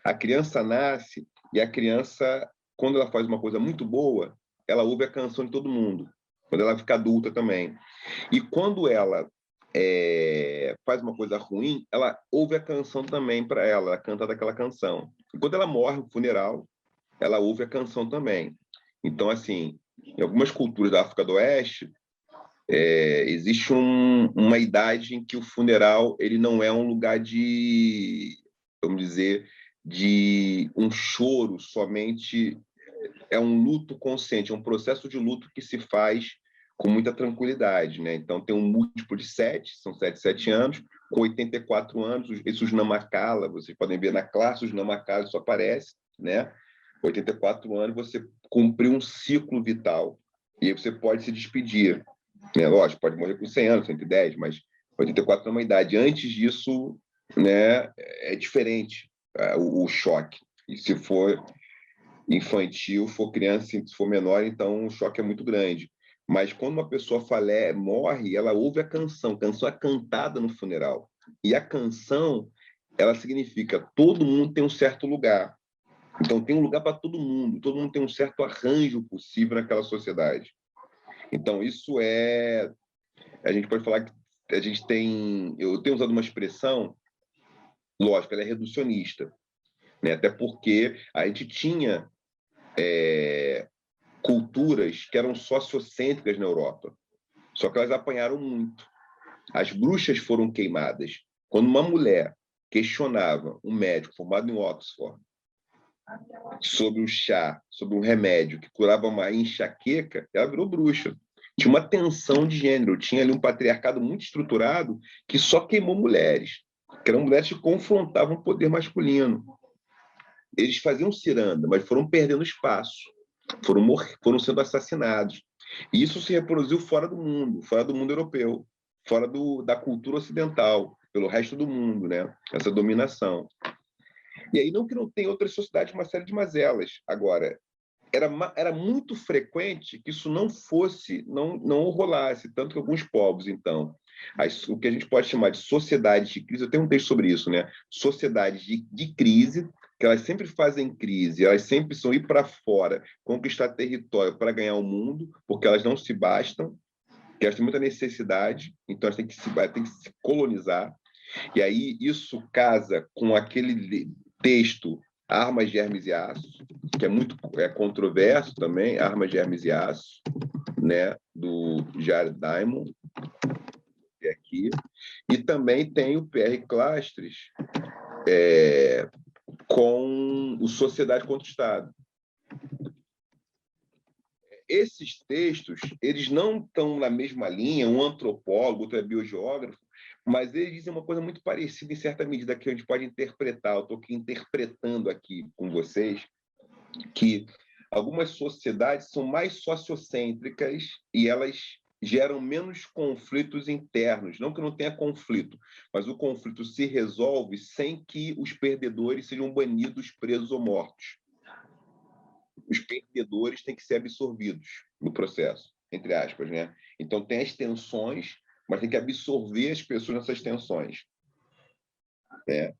A criança nasce e a criança, quando ela faz uma coisa muito boa, ela ouve a canção de todo mundo, quando ela fica adulta também. E quando ela faz uma coisa ruim, ela ouve a canção também para ela canta daquela canção. E quando ela morre no funeral, ela ouve a canção também. Então, assim, em algumas culturas da África do Oeste, existe uma idade em que o funeral ele não é um lugar de, vamos dizer, de um choro somente, é um luto consciente, é um processo de luto que se faz com muita tranquilidade, né? Então, tem um múltiplo de 7, são 7 anos, com 84 anos, esses Namakala, vocês podem ver na classe, os Namakala isso aparece, né? 84 anos, você cumpriu um ciclo vital, e aí você pode se despedir, né? Lógico, pode morrer com 100 anos, 110, mas 84 é uma idade. Antes disso, né, é diferente o choque. E se for infantil, for criança, se for menor, então o choque é muito grande. Mas quando uma pessoa morre, ela ouve a canção é cantada no funeral. E a canção, ela significa todo mundo tem um certo lugar. Então tem um lugar para todo mundo tem um certo arranjo possível naquela sociedade. Então isso a gente pode falar que eu tenho usado uma expressão, lógico, ela é reducionista, né? Até porque a gente tinha culturas que eram sociocêntricas na Europa, só que elas apanharam muito. As bruxas foram queimadas. Quando uma mulher questionava um médico formado em Oxford sobre o chá, sobre um remédio que curava uma enxaqueca, ela virou bruxa. Tinha uma tensão de gênero, tinha ali um patriarcado muito estruturado que só queimou mulheres, que eram mulheres que confrontavam o poder masculino. Eles faziam ciranda, mas foram perdendo espaço, foram sendo assassinados. E isso se reproduziu fora do mundo europeu, fora da cultura ocidental, pelo resto do mundo, né? Essa dominação. E aí, não que não tenha outras sociedades, uma série de mazelas. Agora, era muito frequente que isso não rolasse, tanto que alguns povos, então, o que a gente pode chamar de sociedades de crise, eu tenho um texto sobre isso, né? Sociedades de crise, que elas sempre fazem crise, elas sempre são ir para fora, conquistar território para ganhar o mundo, porque elas não se bastam, que elas têm muita necessidade, então elas têm que se colonizar. E aí isso casa com aquele texto Armas de Hermes e Aço, que é muito controverso também, Armas de Hermes e Aço, né, do Jared Diamond, que é aqui. E também tem o Pierre Clastres, com o Sociedade contra o Estado. Esses textos, eles não estão na mesma linha, um antropólogo, outro é biogeógrafo, mas eles dizem uma coisa muito parecida em certa medida que a gente pode interpretar. Eu estou aqui interpretando aqui com vocês que algumas sociedades são mais sociocêntricas e elas geram menos conflitos internos. Não que não tenha conflito, mas o conflito se resolve sem que os perdedores sejam banidos, presos ou mortos. Os perdedores têm que ser absorvidos no processo, entre aspas, né? Então tem as tensões, mas tem que absorver as pessoas nessas tensões, né?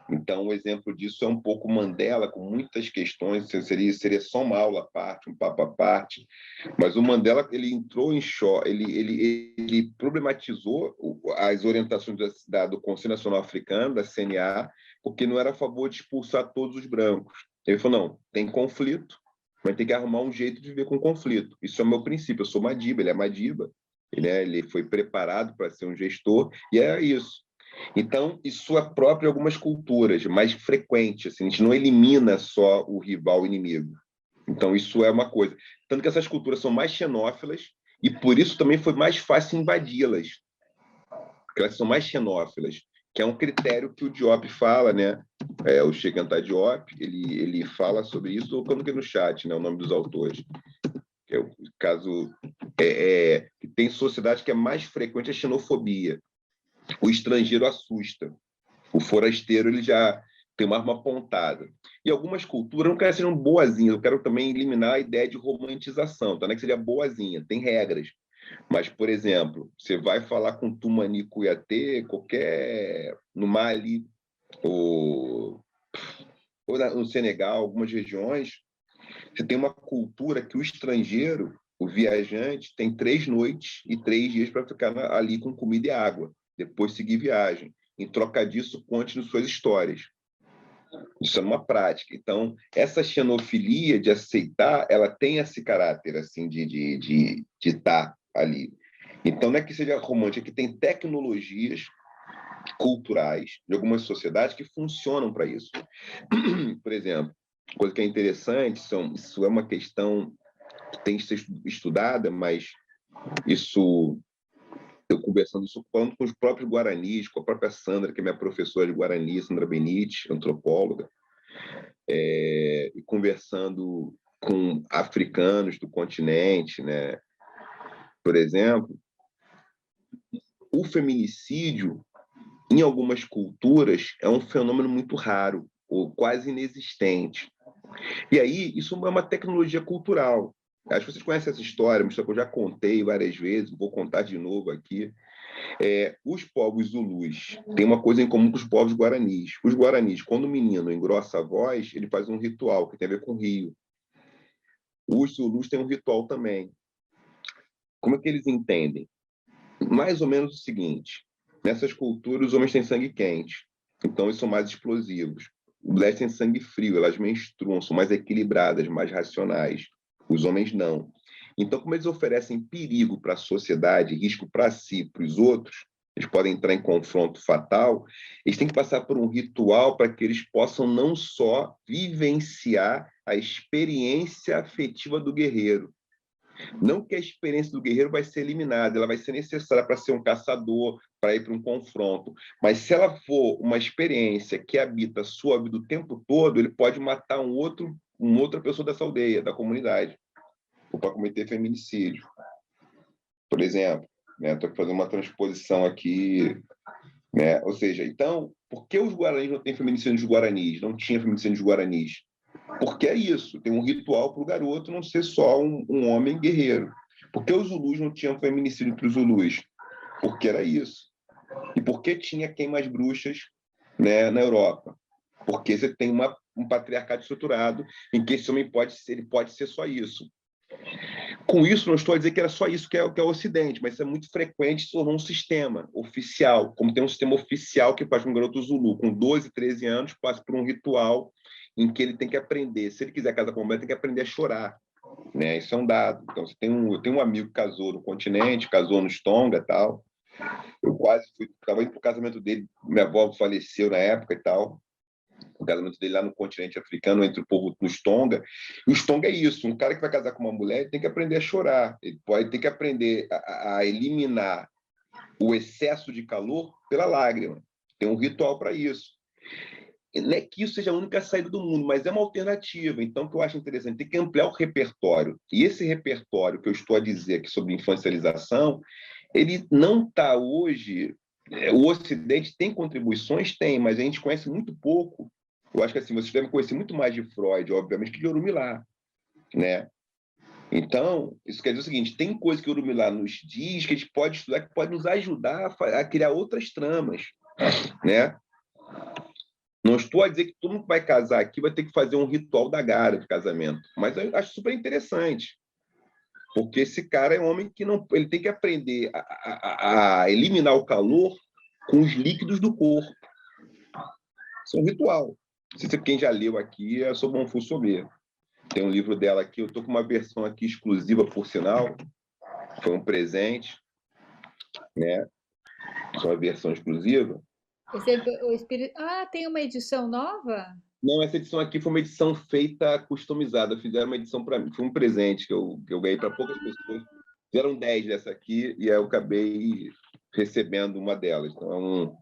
Então, um exemplo disso é um pouco Mandela, com muitas questões, seria só uma aula à parte, um papo à parte, mas o Mandela, ele entrou em choque, ele problematizou as orientações do Conselho Nacional Africano, da CNA, porque não era a favor de expulsar todos os brancos. Ele falou, não, tem conflito, mas tem que arrumar um jeito de viver com conflito. Isso é o meu princípio, eu sou Madiba, ele é Madiba, ele foi preparado para ser um gestor, e é isso. Então, isso é próprio de algumas culturas, mais frequente, assim, a gente não elimina só o rival inimigo. Então, isso é uma coisa. Tanto que essas culturas são mais xenófilas, e por isso também foi mais fácil invadi-las, porque elas são mais xenófilas, que é um critério que o Diop fala, né? O Cheikh Anta Diop, ele fala sobre isso, estou colocando aqui no chat, né, o nome dos autores. Que é o caso... que tem sociedade que é mais frequente a xenofobia. O estrangeiro assusta. O forasteiro, ele já tem uma arma apontada. E algumas culturas, não quero que sejam boazinhas, eu quero também eliminar a ideia de romantização, tá? Não é que seja boazinha, tem regras. Mas, por exemplo, você vai falar com Tumani Cuiatê, no Mali, ou no Senegal, algumas regiões, você tem uma cultura que o estrangeiro, o viajante, tem 3 noites e 3 dias para ficar ali com comida e água, depois seguir viagem. Em troca disso, conte-nos suas histórias. Isso é uma prática. Então, essa xenofilia de aceitar, ela tem esse caráter assim de estar ali. Então, não é que seja romântico, é que tem tecnologias culturais de algumas sociedades que funcionam para isso. Por exemplo, coisa que é interessante, isso é uma questão que tem que ser estudada, mas isso, eu conversando isso, falando com os próprios guaranis, com a própria Sandra, que é minha professora de Guarani, Sandra Benite, antropóloga, e conversando com africanos do continente, né? Por exemplo, o feminicídio, em algumas culturas, é um fenômeno muito raro, ou quase inexistente. E aí, isso é uma tecnologia cultural. Acho que vocês conhecem essa história, mas que eu já contei várias vezes, vou contar de novo aqui. Os povos zulus têm uma coisa em comum com os povos guaranis. Os guaranis, quando o menino engrossa a voz, ele faz um ritual que tem a ver com o rio. Os zulus têm um ritual também. Como é que eles entendem? Mais ou menos o seguinte: nessas culturas, os homens têm sangue quente, então eles são mais explosivos. Mulheres têm sangue frio, elas menstruam, são mais equilibradas, mais racionais. Os homens não. Então, como eles oferecem perigo para a sociedade, risco para si, para os outros, eles podem entrar em confronto fatal, eles têm que passar por um ritual para que eles possam não só vivenciar a experiência afetiva do guerreiro. Não que a experiência do guerreiro vai ser eliminada, ela vai ser necessária para ser um caçador, para ir para um confronto. Mas se ela for uma experiência que habita a sua vida o tempo todo, ele pode matar uma outra pessoa dessa aldeia, da comunidade, ou para cometer feminicídio. Por exemplo, estou fazendo uma transposição aqui, né? Ou seja, então, por que os guaranis não têm feminicídio dos guaranis? Não tinha feminicídio dos guaranis? Porque é isso, tem um ritual para o garoto não ser só um homem guerreiro. Por que os zulus não tinham feminicídio para os zulus? Porque era isso. E por que tinha queimas bruxas, né, na Europa? Porque você tem um patriarcado estruturado em que esse homem pode ser só isso. Com isso, não estou a dizer que era só isso que é o Ocidente, mas isso é muito frequente, se tornou um sistema oficial, como tem um sistema oficial que faz com um garoto zulu, com 12, 13 anos, passa por um ritual em que ele tem que aprender. Se ele quiser casar com uma mulher, tem que aprender a chorar. Né? Isso é um dado. Então, eu tenho um amigo que casou no continente, casou nos Tonga e tal. Eu quase estava indo para o casamento dele, minha avó faleceu na época e tal. O casamento dele lá no continente africano, entre o povo dos Tonga. E os Tonga é isso, um cara que vai casar com uma mulher tem que aprender a chorar, ele tem que aprender a eliminar o excesso de calor pela lágrima. Tem um ritual para isso. Não é que isso seja a única saída do mundo, mas é uma alternativa. Então, o que eu acho interessante, tem que ampliar o repertório. E esse repertório que eu estou a dizer aqui sobre infancialização, ele não está hoje... O Ocidente tem contribuições? Tem, mas a gente conhece muito pouco. Eu acho que assim, vocês devem conhecer muito mais de Freud, obviamente, que de Orumilá, né? Então, isso quer dizer o seguinte, tem coisa que o Orumilá nos diz que a gente pode estudar, que pode nos ajudar a criar outras tramas, né? Não estou a dizer que todo mundo que vai casar aqui vai ter que fazer um ritual da gara de casamento, mas eu acho super interessante, porque esse cara é um homem que não, ele tem que aprender a eliminar o calor com os líquidos do corpo. Isso é um ritual. Não sei se quem já leu aqui é sobre Monfou Sober. Tem um livro dela aqui, eu estou com uma versão aqui exclusiva, por sinal, foi um presente, né? Uma versão exclusiva. Tem uma edição nova? Não, essa edição aqui foi uma edição feita customizada. Fizeram uma edição para mim. Foi um presente que eu ganhei para poucas pessoas. Fizeram 10 dessa aqui e aí eu acabei recebendo uma delas. Então,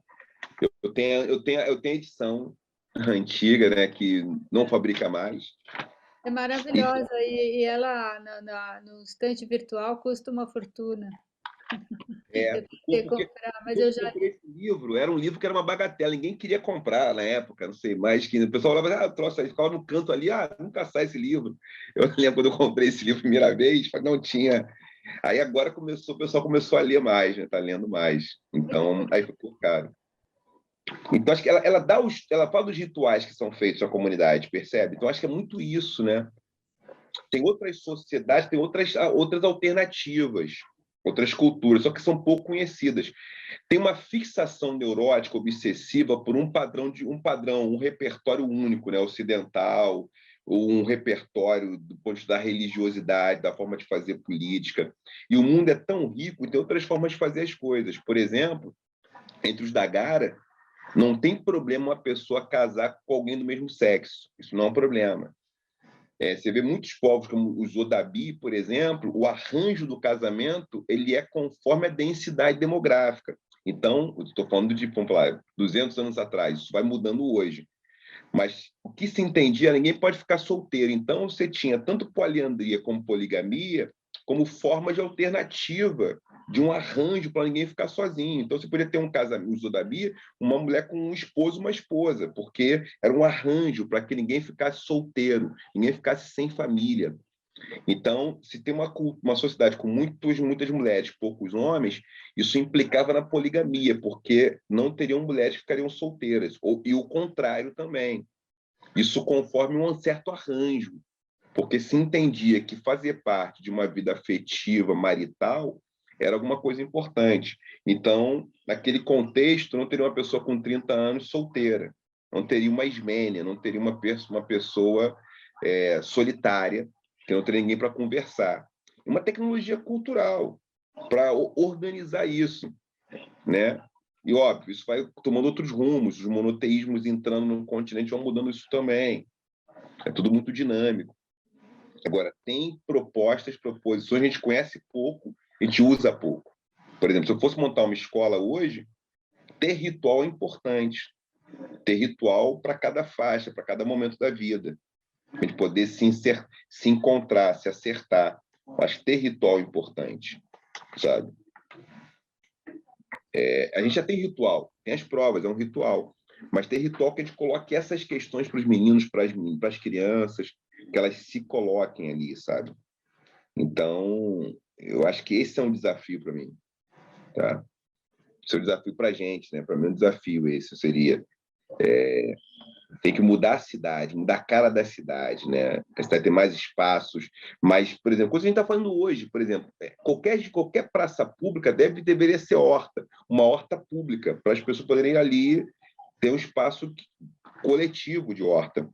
eu tenho a edição antiga, né, que não fabrica mais. É maravilhosa. E ela, no estante virtual, custa uma fortuna. Eu tentei comprar, mas eu já... Esse livro era um livro que era uma bagatela, ninguém queria comprar na época, não sei mais, que o pessoal falava, troço aí, ficava no canto ali, nunca sai esse livro. Eu lembro quando eu comprei esse livro a primeira vez, não tinha. Aí agora o pessoal começou a ler mais, né? Tá lendo mais. Então, aí ficou caro. Então, acho que ela fala dos rituais que são feitos na comunidade, percebe? Então, acho que é muito isso, né? Tem outras sociedades, tem outras alternativas, outras culturas, só que são pouco conhecidas. Tem uma fixação neurótica obsessiva por um padrão, um repertório único, né, ocidental, ou um repertório do ponto de vista da religiosidade, da forma de fazer política. E o mundo é tão rico e tem outras formas de fazer as coisas. Por exemplo, Entre os Dagara, não tem problema uma pessoa casar com alguém do mesmo sexo. Isso não é um problema. Você vê muitos povos, como os Odabi, por exemplo, o arranjo do casamento ele é conforme a densidade demográfica. Então, estou falando de, vamos falar, 200 anos atrás, isso vai mudando hoje. Mas o que se entendia, ninguém pode ficar solteiro. Então, você tinha tanto poliandria como poligamia como forma de alternativa de um arranjo para ninguém ficar sozinho. Então, você podia ter um casamento, usou da Bia, uma mulher com um esposo e uma esposa, porque era um arranjo para que ninguém ficasse solteiro, ninguém ficasse sem família. Então, se tem uma sociedade com muitas mulheres, poucos homens, isso implicava na poligamia, porque não teriam mulheres que ficariam solteiras, e o contrário também. Isso conforme um certo arranjo, porque se entendia que fazer parte de uma vida afetiva, marital, era alguma coisa importante. Então, naquele contexto, não teria uma pessoa com 30 anos solteira, não teria uma ismênia, não teria uma pessoa solitária, que não teria ninguém para conversar. Uma tecnologia cultural para organizar isso, né? E, óbvio, isso vai tomando outros rumos, os monoteísmos entrando no continente vão mudando isso também. É tudo muito dinâmico. Agora, tem proposições, a gente conhece pouco, a gente usa pouco. Por exemplo, se eu fosse montar uma escola hoje, ter ritual é importante. Ter ritual para cada faixa, para cada momento da vida. A gente poder se encontrar, se acertar. Acho que ter ritual é importante, sabe? A gente já tem ritual, tem as provas, é um ritual. Mas ter ritual que a gente coloque essas questões para os meninos, para as crianças, que elas se coloquem ali, sabe? Então, eu acho que esse é um desafio para mim, tá? Esse é um desafio para a gente, né? Para mim, um desafio esse seria tem que mudar a cidade, mudar a cara da cidade, né? A cidade tem mais espaços, mas, por exemplo, coisa que a gente está falando hoje, por exemplo, qualquer praça pública deveria ser horta, uma horta pública, para as pessoas poderem ir ali ter um espaço coletivo de horta,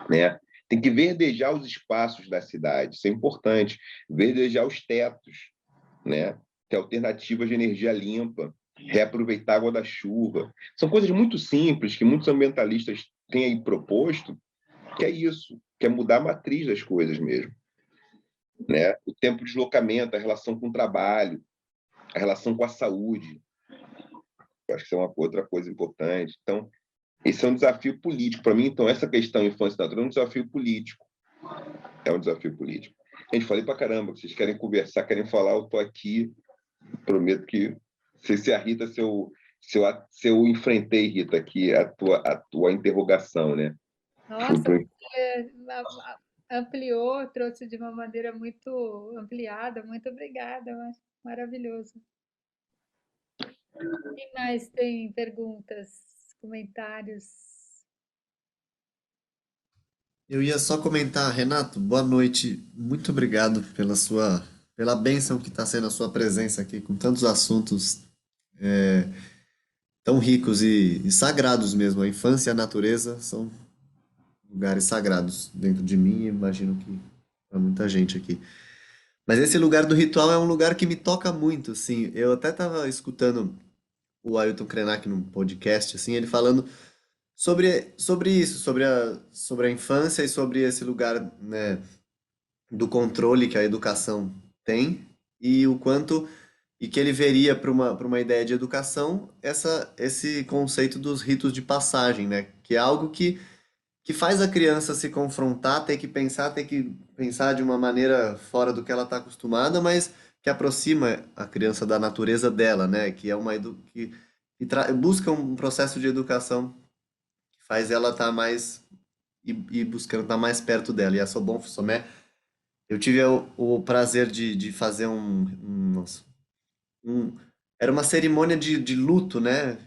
né? Tem que verdejar os espaços da cidade, isso é importante, verdejar os tetos, né? Ter alternativas de energia limpa, reaproveitar a água da chuva. São coisas muito simples que muitos ambientalistas têm aí proposto, que é isso, que é mudar a matriz das coisas mesmo, né? O tempo de deslocamento, a relação com o trabalho, a relação com a saúde. Eu acho que isso é uma outra coisa importante. Então, esse é um desafio político. Para mim, então, essa questão infância e natureza é um desafio político. É um desafio político. Gente, falei para caramba. Vocês querem conversar, querem falar, eu estou aqui. Prometo que... Não sei se a Rita, se eu enfrentei, Rita, aqui a tua interrogação, né? Nossa, você ampliou, trouxe de uma maneira muito ampliada. Muito obrigada, eu acho maravilhoso. Quem mais tem perguntas, comentários? Eu ia só comentar, Renato, boa noite. Muito obrigado pela bênção que está sendo a sua presença aqui, com tantos assuntos tão ricos e sagrados mesmo. A infância e a natureza são lugares sagrados dentro de mim e imagino que para muita gente aqui. Mas esse lugar do ritual é um lugar que me toca muito, assim. Eu até estava escutando o Ailton Krenak num podcast, assim, ele falando sobre isso, sobre a infância e sobre esse lugar, né, do controle que a educação tem e o quanto e que ele veria para uma ideia de educação esse conceito dos ritos de passagem, né, que é algo que faz a criança se confrontar, ter que pensar de uma maneira fora do que ela está acostumada, mas que aproxima a criança da natureza dela, né, que é busca um processo de educação que faz ela estar mais e buscando estar mais perto dela. E a Sobon Fussomé, eu tive o prazer de fazer era uma cerimônia de luto, né?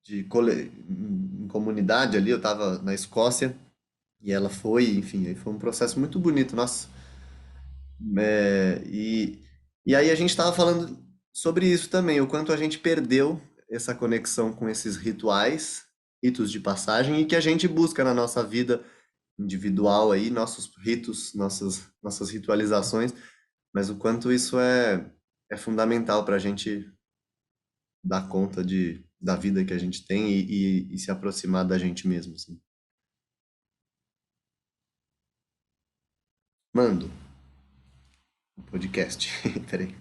Em comunidade ali, eu estava na Escócia e ela foi, enfim, aí foi um processo muito bonito, nossa. E aí a gente estava falando sobre isso também, o quanto a gente perdeu essa conexão com esses ritos de passagem, e que a gente busca na nossa vida individual aí, nossos ritos, nossas ritualizações, mas o quanto isso é fundamental para a gente dar conta da vida que a gente tem e se aproximar da gente mesmo, assim. Mando o podcast. Peraí.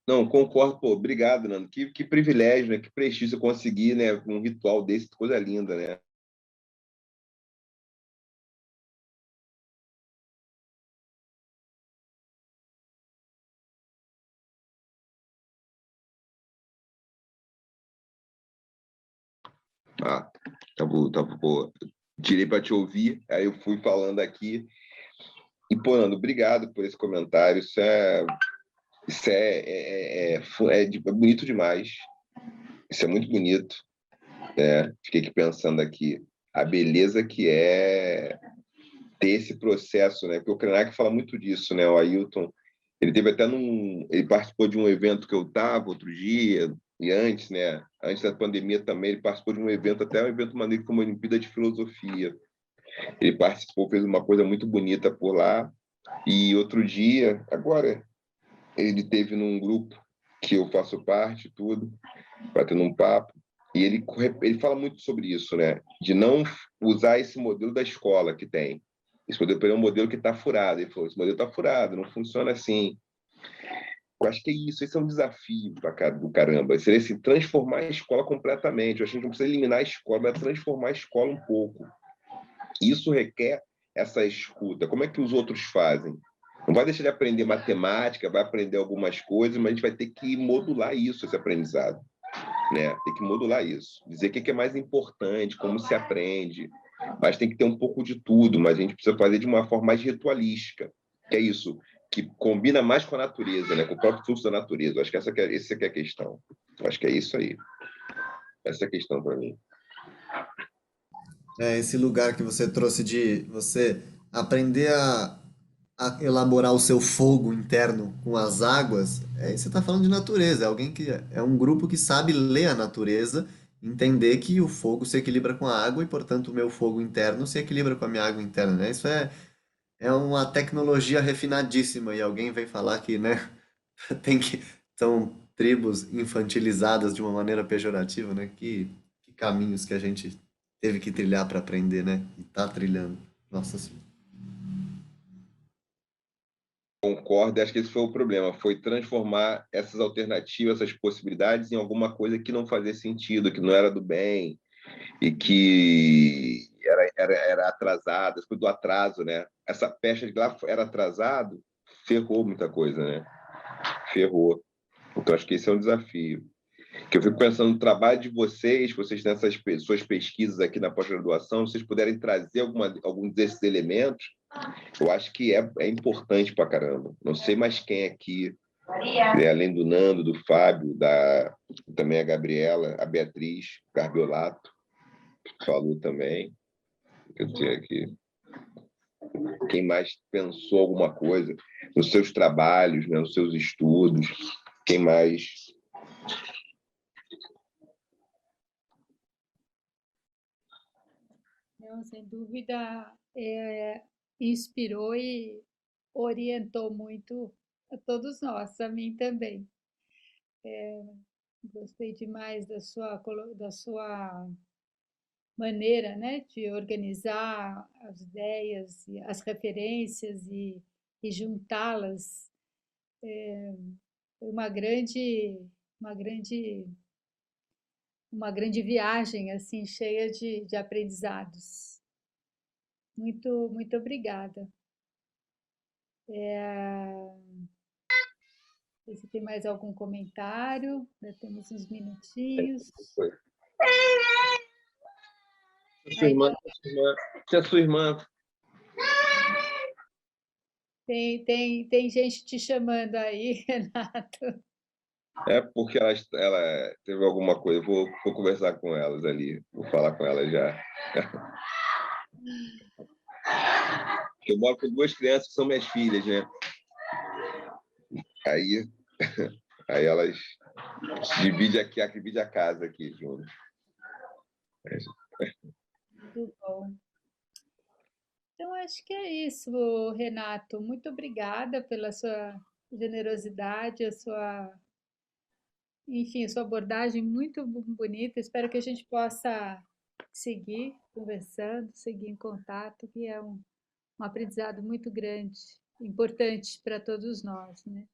Não, concordo, pô, obrigado, Nando. Que privilégio, né? Que prestígio conseguir, né? Um ritual desse, coisa linda, né? Ah, tá bom, pô. Tirei para te ouvir, aí eu fui falando aqui. E, pô, Nando, obrigado por esse comentário. É bonito demais. Isso é muito bonito, né? Fiquei aqui pensando aqui a beleza que é ter esse processo, né? Porque o Krenak fala muito disso, né? O Ailton, ele teve até ele participou de um evento que eu estava outro dia, e antes, né? Antes da pandemia também, ele participou de um evento, até um evento maneiro como a Olimpíada de Filosofia. Ele participou, fez uma coisa muito bonita por lá. E outro dia, agora, ele teve num grupo que eu faço parte, tudo, batendo um papo, e ele fala muito sobre isso, né? De não usar esse modelo da escola que tem. Esse modelo é um modelo que está furado. Ele falou, esse modelo está furado, não funciona assim. Eu acho que é isso, esse é um desafio do caramba. Seria assim, transformar a escola completamente. Eu acho que a gente não precisa eliminar a escola, mas transformar a escola um pouco. Isso requer essa escuta. Como é que os outros fazem? Não vai deixar de aprender matemática, vai aprender algumas coisas, mas a gente vai ter que modular isso, esse aprendizado, né? Tem que modular isso. Dizer o que é mais importante, como se aprende. Mas tem que ter um pouco de tudo, mas a gente precisa fazer de uma forma mais ritualística. Que é isso, que combina mais com a natureza, né? Com o próprio fluxo da natureza. Acho que essa que é a questão. Acho que é isso aí. Essa é a questão para mim. É esse lugar que você trouxe de você aprender a elaborar o seu fogo interno com as águas, você está falando de natureza, é alguém que é um grupo que sabe ler a natureza, entender que o fogo se equilibra com a água e, portanto, o meu fogo interno se equilibra com a minha água interna, né? Isso é uma tecnologia refinadíssima e alguém vem falar que, né, tem que são tribos infantilizadas de uma maneira pejorativa, né? Que caminhos que a gente teve que trilhar para aprender, né? E tá trilhando. Nossa Senhora. Concordo, e acho que esse foi o problema, foi transformar essas alternativas, essas possibilidades em alguma coisa que não fazia sentido, que não era do bem e que era atrasada, essa coisa do atraso, né? Essa pecha de lá era atrasado, ferrou muita coisa, né? Ferrou. Então acho que esse é um desafio. Que eu fico pensando no trabalho de vocês nessas suas pesquisas aqui na pós-graduação, vocês puderem trazer algum desses elementos, eu acho que é importante pra caramba. Não sei mais quem aqui, né, além do Nando, do Fábio, também a Gabriela, a Beatriz Carbiolato, falou também. Eu tenho aqui. Quem mais pensou alguma coisa nos seus trabalhos, né, nos seus estudos? Quem mais? Não, sem dúvida, inspirou e orientou muito a todos nós, a mim também. Gostei demais da sua maneira, né, de organizar as ideias, e as referências e juntá-las. Foi uma grande, uma grande viagem, assim, cheia de aprendizados. Muito obrigada. Não sei se tem mais algum comentário, ainda temos uns minutinhos. Sua irmã, se a sua irmã Tem gente te chamando aí, Renato. é porque ela teve alguma coisa. Vou conversar com elas ali. Vou falar com elas já. Eu moro com duas crianças que são minhas filhas, né? Aí, aí elas dividem a casa aqui junto. Muito bom. Então, acho que é isso, Renato. Muito obrigada pela sua generosidade, enfim, a sua abordagem muito bonita. Espero que a gente possa seguir conversando, seguir em contato, que é um aprendizado muito grande, importante para todos nós, né?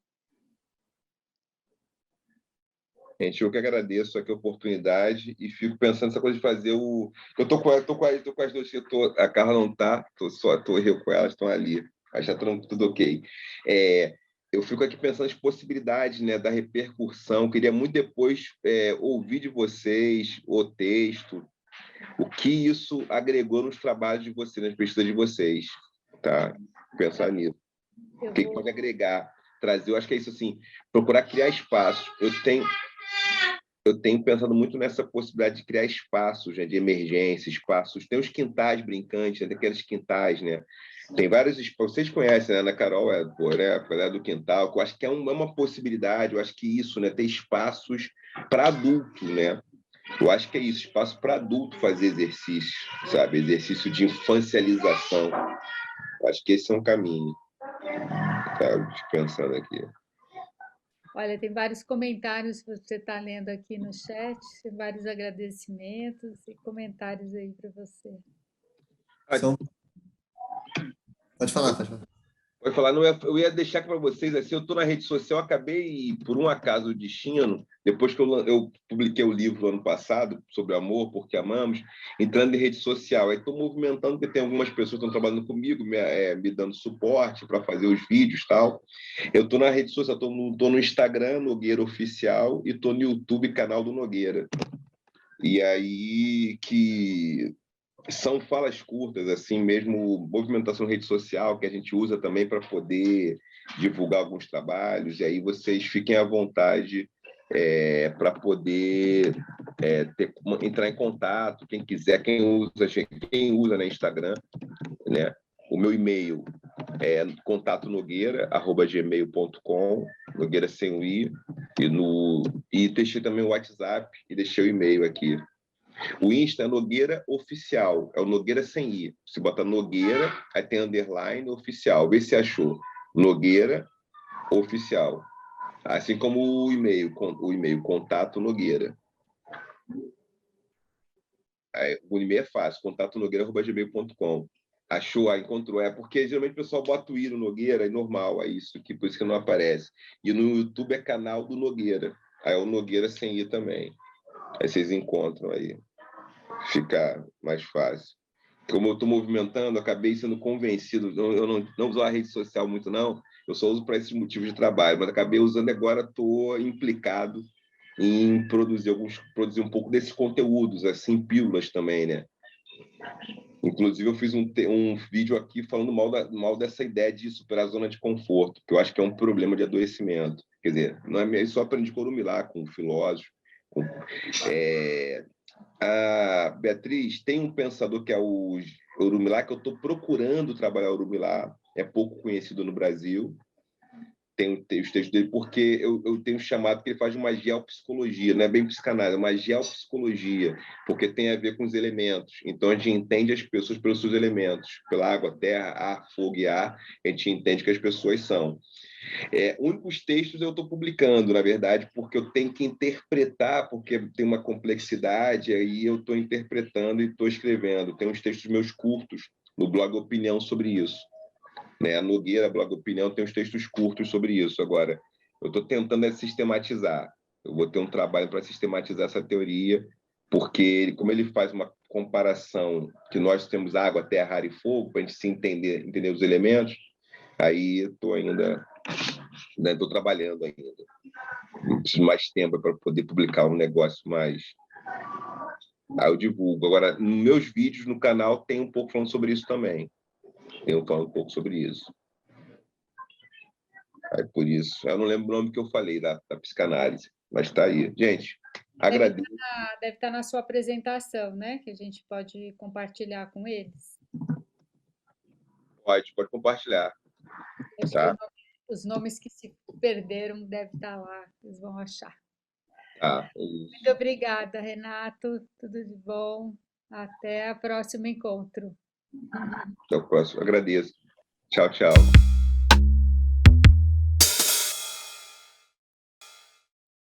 Gente, eu que agradeço aqui a oportunidade e fico pensando nessa coisa de fazer o. Eu tô com as duas, a Carla não tá, tô eu com elas, estão ali. Mas já tudo ok. Eu fico aqui pensando nas possibilidades, né, da repercussão. Queria muito depois ouvir de vocês o texto, o que isso agregou nos trabalhos de vocês, nas pesquisas de vocês, tá? Pensar nisso. Eu O que vou, pode agregar, trazer. Eu acho que é isso assim, procurar criar espaços. Eu tenho pensado muito nessa possibilidade de criar espaços, né, de emergência, espaços. Tem os quintais brincantes, né, tem aqueles quintais, né? Tem vários. Vocês conhecem, né? A Ana Carol né, a galera do quintal, que eu acho que é uma possibilidade. Eu acho que isso, né? Ter espaços para adulto, né? Eu acho que é isso, espaço para adulto fazer exercício, sabe? Exercício de infancialização. Eu acho que esse é um caminho. Tá pensando aqui. olha, tem vários comentários que você está lendo aqui no chat, tem vários agradecimentos e comentários aí para você. São... Pode falar, pode falar. Pode falar, não, eu ia deixar aqui para vocês, assim, eu estou na rede social, acabei, por um acaso do destino, depois que eu publiquei o livro ano passado, sobre amor, porque amamos, entrando em rede social. Aí estou movimentando, porque tem algumas pessoas que estão trabalhando comigo, me dando suporte para fazer os vídeos e tal. Eu estou na rede social, estou no Instagram, Nogueira Oficial, e estou no YouTube, canal do Nogueira. E aí que são falas curtas, assim mesmo, movimentação rede social que a gente usa também para poder divulgar alguns trabalhos, e aí vocês fiquem à vontade para poder entrar em contato, quem quiser, quem usa no Instagram, né? O meu e-mail é contatonogueira@gmail.com, Nogueira sem o i, e deixei também o WhatsApp e deixei o e-mail aqui. O Insta é Nogueira Oficial, é o Nogueira sem i. Se bota Nogueira, aí tem underline oficial. Vê se achou. Nogueira Oficial. Assim como o e-mail contato Nogueira. Aí, o e-mail é fácil, contatonogueira@gmail.com. Achou, aí encontrou. É porque geralmente o pessoal bota o i no Nogueira, é normal, é isso, por isso que não aparece. E no YouTube é canal do Nogueira. Aí é o Nogueira sem i também. Aí vocês encontram aí. Fica mais fácil. Como eu estou movimentando, acabei sendo convencido. Eu não uso a rede social muito, não. Eu só uso para esses motivos de trabalho, mas acabei usando agora, estou implicado em produzir um pouco desses conteúdos, assim, pílulas também, né? Inclusive, eu fiz um vídeo aqui falando mal dessa ideia de superar a zona de conforto, que eu acho que é um problema de adoecimento. Quer dizer, não é só aprendi com o Orumilá, com o filósofo. A Beatriz tem um pensador que é o Orumilá, que eu estou procurando trabalhar o Orumilá, é pouco conhecido no Brasil. Tem os textos dele, porque eu tenho chamado que ele faz uma geopsicologia, não é bem psicanálise, é uma geopsicologia, porque tem a ver com os elementos. Então, a gente entende as pessoas pelos seus elementos, pela água, terra, ar, fogo e ar, a gente entende que as pessoas são. Únicos textos eu estou publicando, na verdade, porque eu tenho que interpretar, porque tem uma complexidade, aí eu estou interpretando e estou escrevendo. Tem uns textos meus curtos no blog Opinião sobre isso. Né? A Nogueira, blog Opinião, tem uns textos curtos sobre isso. Agora, eu estou tentando sistematizar. Eu vou ter um trabalho para sistematizar essa teoria, porque como ele faz uma comparação que nós temos água, terra, ar e fogo, para a gente se entender os elementos, aí estou ainda estou trabalhando ainda. Preciso mais tempo para poder publicar um negócio mais. Aí eu divulgo. Agora, nos meus vídeos no canal tem um pouco falando sobre isso também. Tem falando um pouco sobre isso. Aí por isso, eu não lembro o nome que eu falei da psicanálise, mas está aí. Gente, agradeço. Deve estar na sua apresentação, né? Que a gente pode compartilhar com eles. Pode compartilhar. Acho Tá? que os nomes que se perderam devem estar lá, eles vão achar. Tá. Muito obrigada, Renato. Tudo de bom. Até o próximo encontro. Até o próximo. Agradeço. Tchau, tchau.